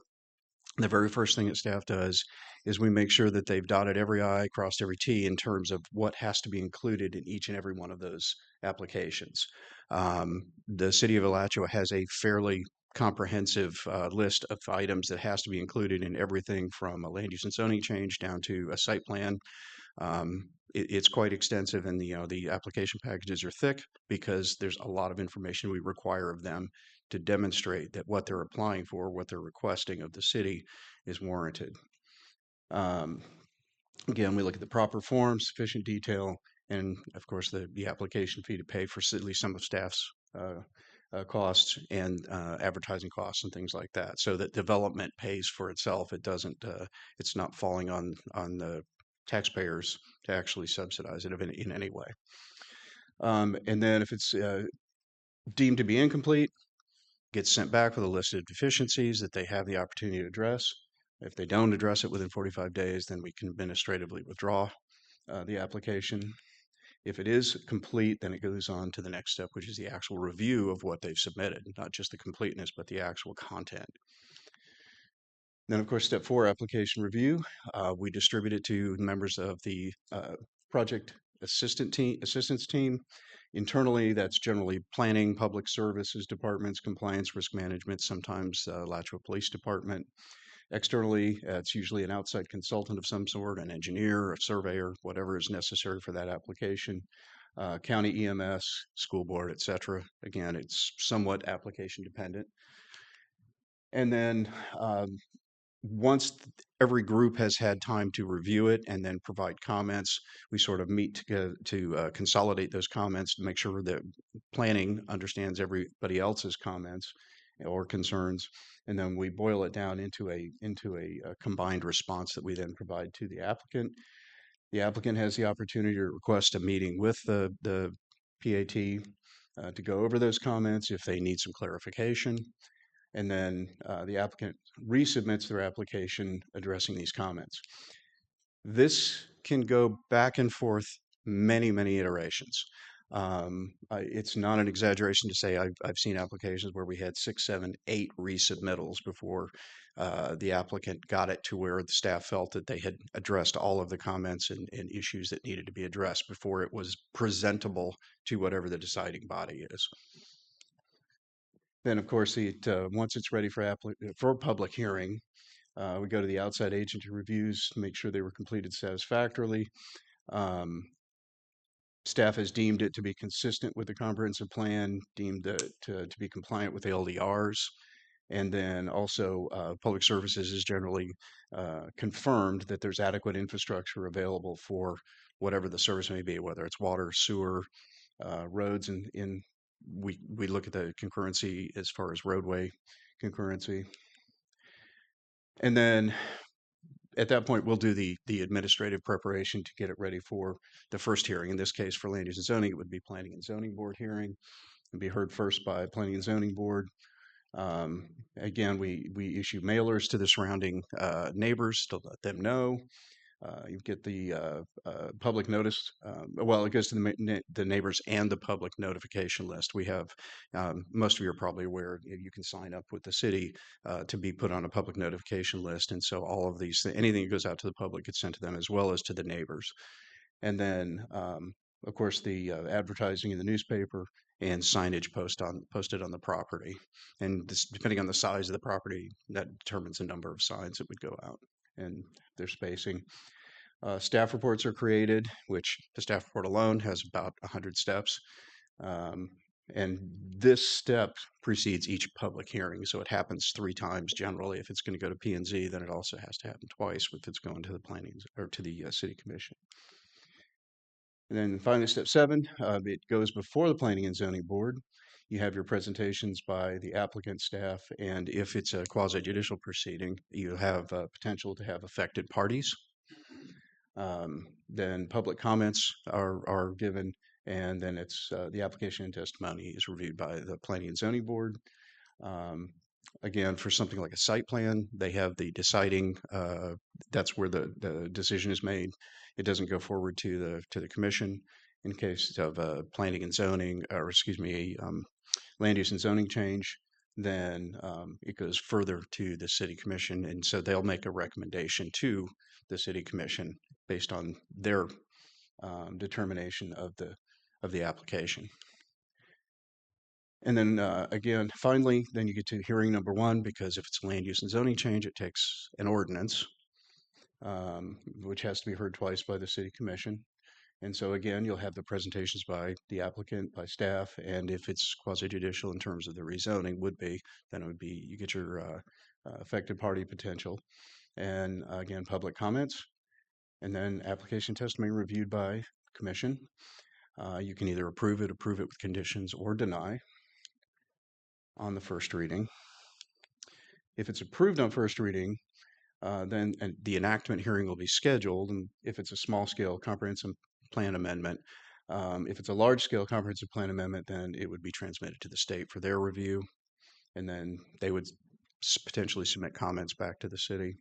The very first thing that staff does is we make sure that they've dotted every I, crossed every T in terms of what has to be included in each and every one of those applications. The city of Alachua has a fairly comprehensive list of items that has to be included in everything from a land use and zoning change down to a site plan. It's quite extensive, and the application packages are thick because there's a lot of information we require of them to demonstrate that what they're applying for, what they're requesting of the city, is warranted. Again, we look at the proper form, sufficient detail, and of course the application fee to pay for at least some of staff's costs and advertising costs and things like that, so that development pays for itself. It doesn't. It's not falling on the taxpayers to actually subsidize it in any way. And then if it's deemed to be incomplete, gets sent back with a list of deficiencies that they have the opportunity to address. If they don't address it within 45 days, then we can administratively withdraw the application. If it is complete, then it goes on to the next step, which is the actual review of what they've submitted, not just the completeness, but the actual content. Then, of course, step 4, application review. We distribute it to members of the project assistance team. Internally, that's generally planning, public services departments, compliance, risk management, sometimes Alachua Police Department. Externally, it's usually an outside consultant of some sort, an engineer, a surveyor, whatever is necessary for that application. County EMS, school board, etc. Again, it's somewhat application dependent. And then once every group has had time to review it and then provide comments, we sort of meet to consolidate those comments to make sure that planning understands everybody else's comments or concerns, and then we boil it down into a combined response that we then provide to the applicant. The applicant has the opportunity to request a meeting with the PAT to go over those comments if they need some clarification. And then the applicant resubmits their application addressing these comments. This can go back and forth many, many iterations. It's not an exaggeration to say I've seen applications where we had 6, 7, 8 resubmittals before the applicant got it to where the staff felt that they had addressed all of the comments and issues that needed to be addressed before it was presentable to whatever the deciding body is. Then, of course, once it's ready for public hearing, we go to the outside agent to reviews to make sure they were completed satisfactorily. Staff has deemed it to be consistent with the comprehensive plan, deemed to be compliant with the LDRs, and then also public services is generally confirmed that there's adequate infrastructure available for whatever the service may be, whether it's water, sewer, roads, and we look at the concurrency as far as roadway concurrency. And then at that point, we'll do the administrative preparation to get it ready for the first hearing. In this case, for land use and zoning, it would be planning and zoning board hearing and be heard first by planning and zoning board. Again, we issue mailers to the surrounding neighbors to let them know. You get the public notice. Well, it goes to the neighbors and the public notification list. We have, most of you are probably aware, you can sign up with the city to be put on a public notification list. And so all of these, anything that goes out to the public gets sent to them as well as to the neighbors. And then, of course, the advertising in the newspaper and signage posted on the property. And this, depending on the size of the property, that determines the number of signs that would go out and their spacing. Staff reports are created, which the staff report alone has about 100 steps. And this step precedes each public hearing. So it happens 3 times generally. If it's going to go to P&Z, then it also has to happen twice if it's going to the planning or to the city commission. And then finally, step 7, it goes before the Planning and Zoning Board. You have your presentations by the applicant, staff, and if it's a quasi-judicial proceeding, you have potential to have affected parties. Then public comments are given, and then it's the application and testimony is reviewed by the Planning and Zoning Board. Again, for something like a site plan, they have the deciding, that's where the decision is made. It doesn't go forward to the commission. In case of planning and zoning, or excuse me, land use and zoning change, then it goes further to the city commission. And so they'll make a recommendation to the city commission based on their determination of the application. And then again, finally, then you get to hearing number 1, because if it's land use and zoning change, it takes an ordinance, which has to be heard twice by the city commission. And so again, you'll have the presentations by the applicant, by staff, and if it's quasi-judicial in terms of the rezoning then it would be, you get your affected party potential. And again, public comments, and then application testimony reviewed by commission. You can either approve it with conditions, or deny on the first reading. If it's approved on first reading, then the enactment hearing will be scheduled. And if it's a small scale comprehensive plan amendment, if it's a large scale comprehensive plan amendment, then it would be transmitted to the state for their review. And then they would potentially submit comments back to the city.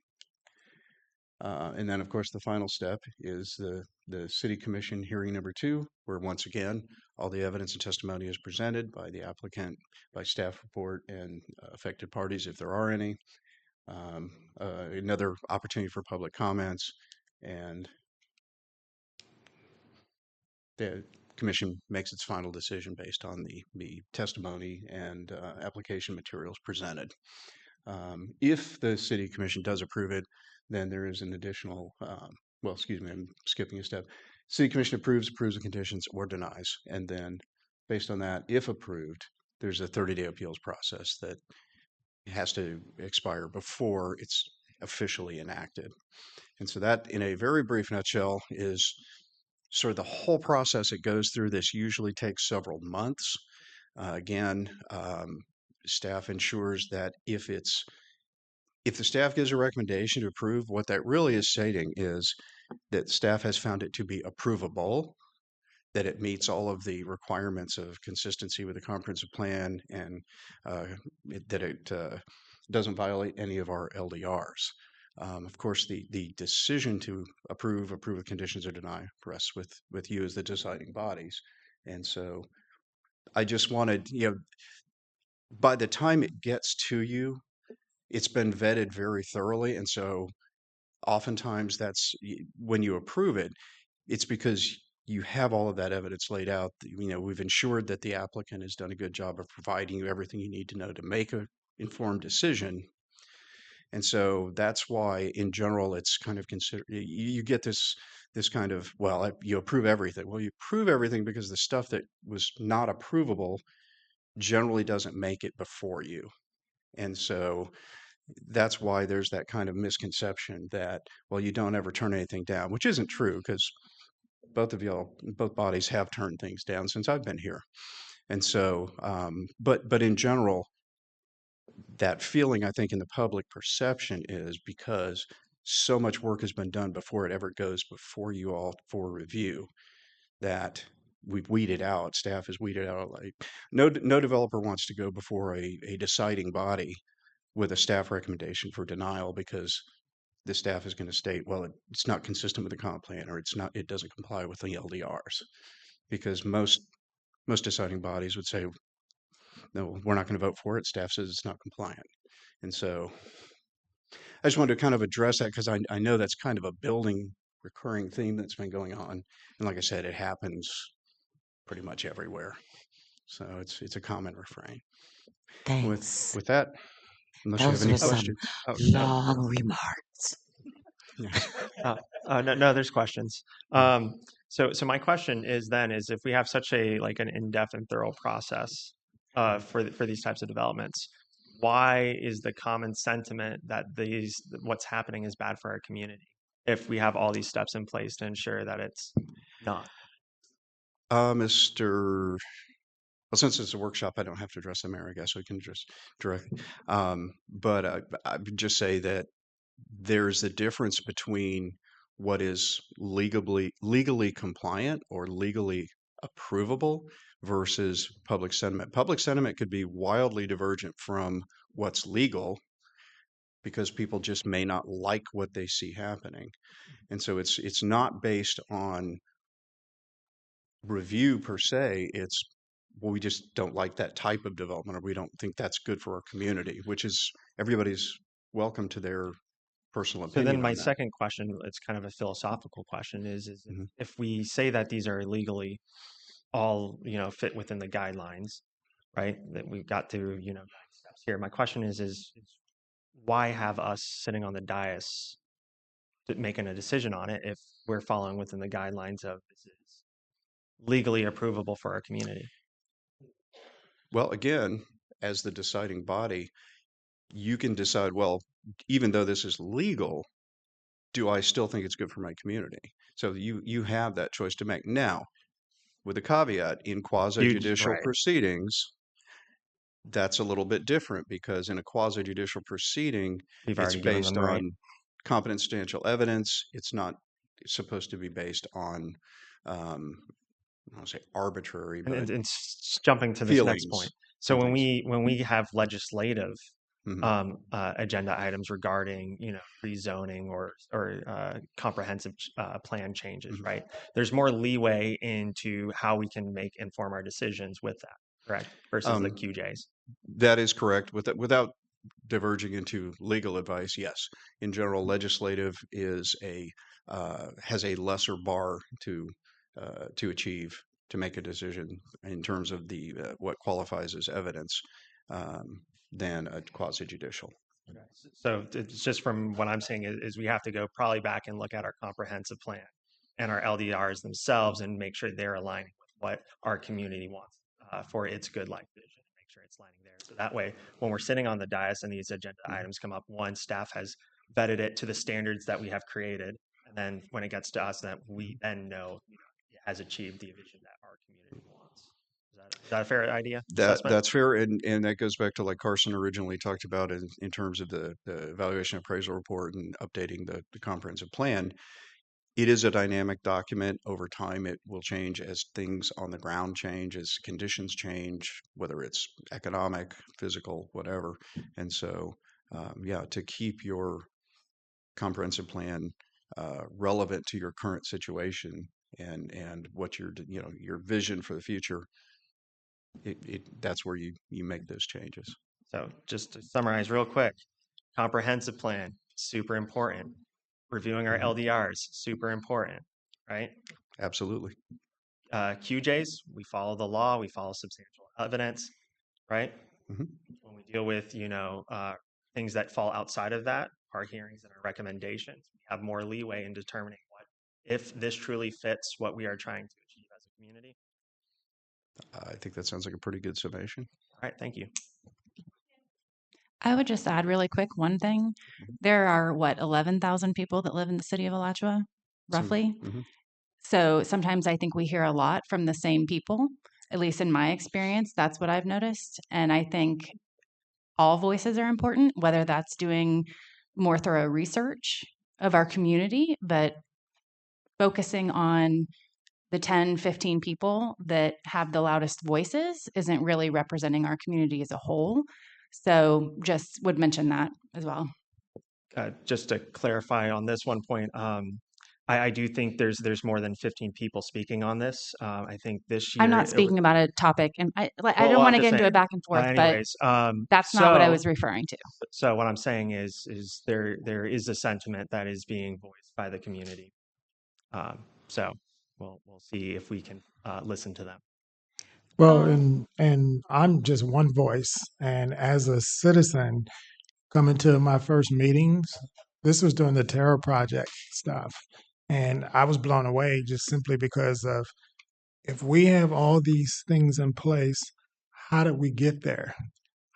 And then, of course, the final step is the city commission hearing number 2, where once again, all the evidence and testimony is presented by the applicant, by staff report, and affected parties, if there are any. Another opportunity for public comments, and the commission makes its final decision based on the testimony and application materials presented. If the city commission does approve it, then there is an additional, well, excuse me, I'm skipping a step. City commission approves the conditions, or denies. And then based on that, if approved, there's a 30-day appeals process that has to expire before it's officially enacted. And so that, in a very brief nutshell, is sort of the whole process it goes through. This usually takes several months. Again, staff ensures that if the staff gives a recommendation to approve, what that really is stating is that staff has found it to be approvable, that it meets all of the requirements of consistency with the comprehensive plan, and that it doesn't violate any of our LDRs. Of course, the decision to approve with conditions, or deny rests with you as the deciding bodies. And so I just wanted, by the time it gets to you, it's been vetted very thoroughly. And so oftentimes when you approve it, it's because you have all of that evidence laid out. We've ensured that the applicant has done a good job of providing you everything you need to know to make an informed decision. And so that's why, in general, it's kind of you get this kind of, well, you approve everything. Well, you approve everything because the stuff that was not approvable generally doesn't make it before you. And so that's why there's that kind of misconception that, well, you don't ever turn anything down, which isn't true, because both bodies have turned things down since I've been here. And so, but in general, that feeling, I think, in the public perception is because so much work has been done before it ever goes before you all for review, that we've weeded out, staff has weeded out, like no developer wants to go before a deciding body with a staff recommendation for denial, because the staff is going to state, well, it's not consistent with the comp plan, or it doesn't comply with the LDRs, because most deciding bodies would say, no, we're not going to vote for it. Staff says it's not compliant. And so I just wanted to kind of address that because I know that's kind of a building recurring theme that's been going on. And like I said, it happens pretty much everywhere. So it's a common refrain. Thanks. With that, unless you have Those any were some questions. long remarks. No, there's questions. So my question is then is if we have such an in-depth and thorough process for these types of developments, why is the common sentiment that what's happening is bad for our community if we have all these steps in place to ensure that it's not? Mr. Well, since it's a workshop, I don't have to address the mayor, I guess we can just direct. But I would just say that there's a difference between what is legally compliant or legally approvable versus public sentiment. Public sentiment could be wildly divergent from what's legal because people just may not like what they see happening. And so it's not based on review per se. It's, well, we just don't like that type of development, or we don't think that's good for our community, which is everybody's welcome to their personal So opinion then my on that. second question, it's kind of a philosophical question, is Mhm. if we say that these are legally all, fit within the guidelines, right? That we've got to, steps here. My question is why have us sitting on the dais making a decision on it if we're following within the guidelines of this is legally approvable for our community? Well, again, as the deciding body, you can decide, well, even though this is legal, do I still think it's good for my community? So you have that choice to make. Now, with a caveat, in quasi-judicial Right. proceedings, that's a little bit different because in a quasi-judicial proceeding, We've it's already given based them the right. on competent substantial evidence. It's not supposed to be based on, I don't say arbitrary, but And jumping to this next feelings point. So and when things. we have legislative Mhm. agenda items regarding rezoning or comprehensive plan changes, Mhm. right? There's more leeway into how we can inform our decisions with that, correct? Versus the Um, QJs. That is correct. Without diverging into legal advice, yes. In general, legislative has a lesser bar to achieve to make a decision in terms of the what qualifies as evidence than a quasi judicial. Okay. So it's just from what I'm saying is we have to go probably back and look at our comprehensive plan and our LDRs themselves and make sure they're aligning with what our community wants for its good life vision and make sure it's lining there. So that way, when we're sitting on the dais and these agenda items come up, one, staff has vetted it to the standards that we have created. And then when it gets to us, that we then know, it has achieved the vision that our community wants. Is that a fair idea? Assessment? That's fair, and that goes back to like Carson originally talked about in terms of the evaluation appraisal report and updating the comprehensive plan. It is a dynamic document. Over time, it will change as things on the ground change, as conditions change, whether it's economic, physical, whatever. And so, yeah, to keep your comprehensive plan relevant to your current situation and what your vision for the future, that's where you make those changes. So just to summarize real quick, comprehensive plan, super important. Reviewing our LDRs, super important, right? Absolutely. QJs, we follow the law, we follow substantial evidence, right? Mhm. When we deal with, things that fall outside of that, our hearings and our recommendations, we have more leeway in determining if this truly fits what we are trying to achieve as a community. I think that sounds like a pretty good summation. All right, thank you. I would just add really quick one thing. Mhm. There are, 11,000 people that live in the city of Alachua, roughly? Mhm. So sometimes I think we hear a lot from the same people, at least in my experience. That's what I've noticed. And I think all voices are important, whether that's doing more thorough research of our community, but focusing on the 10, 15 people that have the loudest voices isn't really representing our community as a whole. So just would mention that as well. Just to clarify on this one point, I do think there's more than 15 people speaking on this. I think this I'm year not speaking about a topic, and I well, don't want I'm to just get into a saying. back and forth, but Anyways, that's not what I was referring to. so what I'm saying is there is a sentiment that is being voiced by the community. So we'll see if we can listen to them. Well, and I'm just one voice, and as a citizen coming to my first meetings, this was during the Terror Project stuff, and I was blown away just simply because of if we have all these things in place, how did we get there?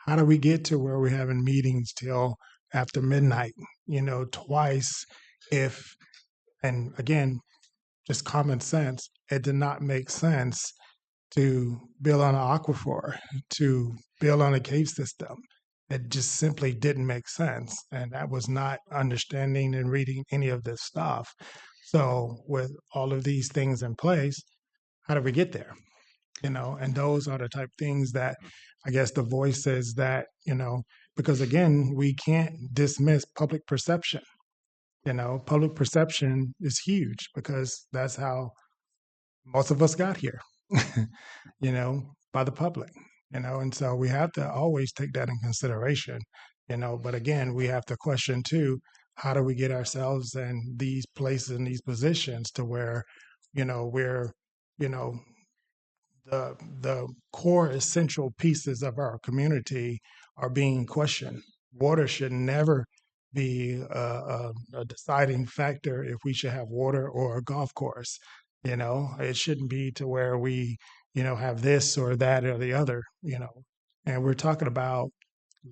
How do we get to where we're having meetings till after midnight? Twice. If and again, just common sense, it did not make sense to build on an aquifer, to build on a cave system. It just simply didn't make sense. And that was not understanding and reading any of this stuff. So, with all of these things in place, how do we get there? And those are the type things that I guess the voice says that, because again, we can't dismiss public perception. Public perception is huge because that's how most of us got here, by the public, and so we have to always take that in consideration, but again, we have to question too, how do we get ourselves in these places, in these positions to where, we're, you know, the core essential pieces of our community are being questioned. Water should never be a deciding factor if we should have water or a golf course. It shouldn't be to where we, have this or that or the other, and we're talking about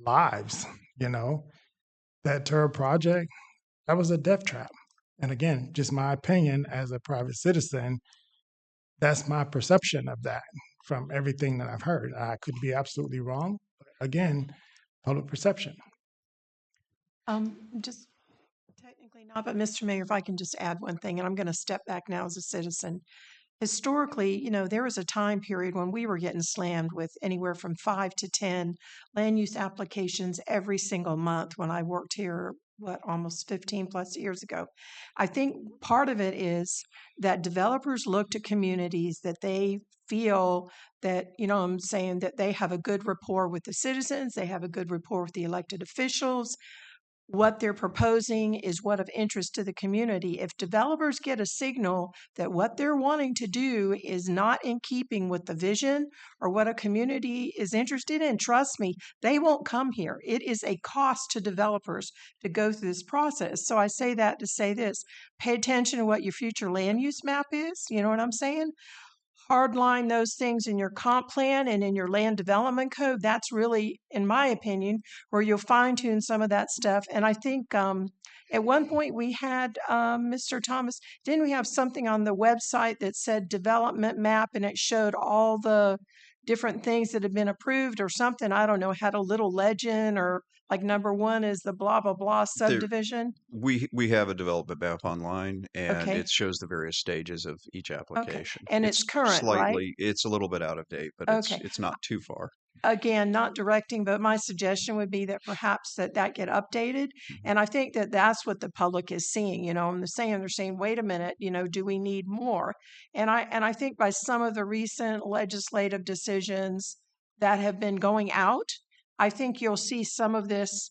lives, that Terra project, that was a death trap. And again, just my opinion as a private citizen, that's my perception of that from everything that I've heard. I could be absolutely wrong, but again, public perception. Just technically not, but Mr. Mayor, if I can just add one thing, and I'm going to step back now as a citizen. Historically, there was a time period when we were getting slammed with anywhere from 5 to 10 land use applications every single month when I worked here, almost 15 plus years ago. I think part of it is that developers look to communities that they feel that, I'm saying that they have a good rapport with the citizens, they have a good rapport with the elected officials. What they're proposing is what of interest to the community. If developers get a signal that what they're wanting to do is not in keeping with the vision or what a community is interested in, trust me, they won't come here. It is a cost to developers to go through this process. So I say that to say this, pay attention to what your future land use map is. You know what I'm saying? Hardline those things in your comp plan and in your land development code. That's really, in my opinion, where you'll fine tune some of that stuff. And I think at one point we had, Mr. Thomas, didn't we have something on the website that said development map and it showed all the different things that had been approved or something? I don't know, had a little legend or like number one is the blah, blah, blah subdivision. We have a development map online, and Okay. it shows the various stages of each application. And it's current, right? It's a little bit out of date, but Okay. it's not too far. Again, not directing, but my suggestion would be that perhaps that get updated. And I think that that's what the public is seeing, and they're saying, wait a minute, do we need more? And I think by some of the recent legislative decisions that have been going out, I think you'll see some of this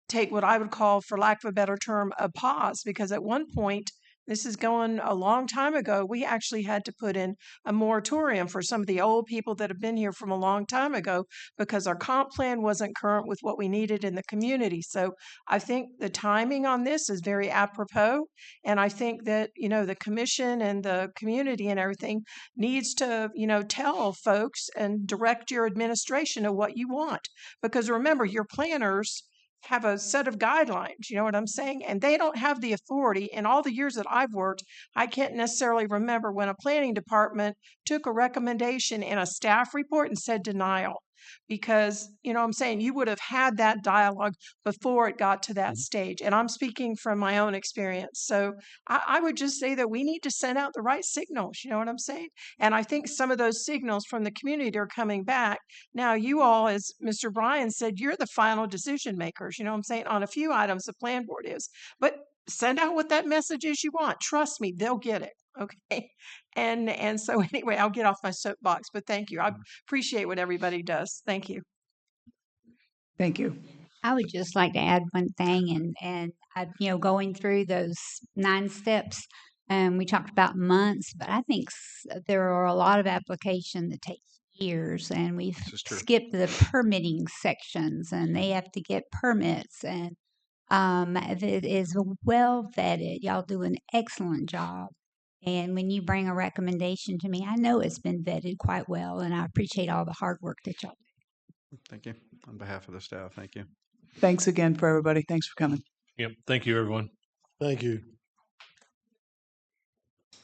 take what I would call, for lack of a better term, a pause, because at one point, this is going a long time ago, we actually had to put in a moratorium for some of the old people that have been here from a long time ago because our comp plan wasn't current with what we needed in the community. So I think the timing on this is very apropos. And I think that, the commission and the community and everything needs to, tell folks and direct your administration of what you want. Because remember, your planners have a set of guidelines, you know what I'm saying? And they don't have the authority. In all the years that I've worked, I can't necessarily remember when a planning department took a recommendation in a staff report and said denial. because, you know what I'm saying, you would have had that dialogue before it got to that stage. And I'm speaking from my own experience. So I would just say that we need to send out the right signals. You know what I'm saying? And I think some of those signals from the community are coming back. Now, you all, as Mr. Bryan said, you're the final decision makers. You know what I'm saying? On a few items, the plan board is. But send out what that message is you want. Trust me, they'll get it. Okay. And so anyway, I'll get off my soapbox, but thank you. I appreciate what everybody does. Thank you. Thank you. I would just like to add one thing, and going through those 9 steps, we talked about months, but I think there are a lot of application that take years, and we've This is true. skipped the permitting sections, and they have to get permits, and it is well vetted. Y'all do an excellent job. And when you bring a recommendation to me, I know it's been vetted quite well, and I appreciate all the hard work that y'all do. Thank you. On behalf of the staff, thank you. Thanks again for everybody. Thanks for coming. Yep. Thank you, everyone. Thank you.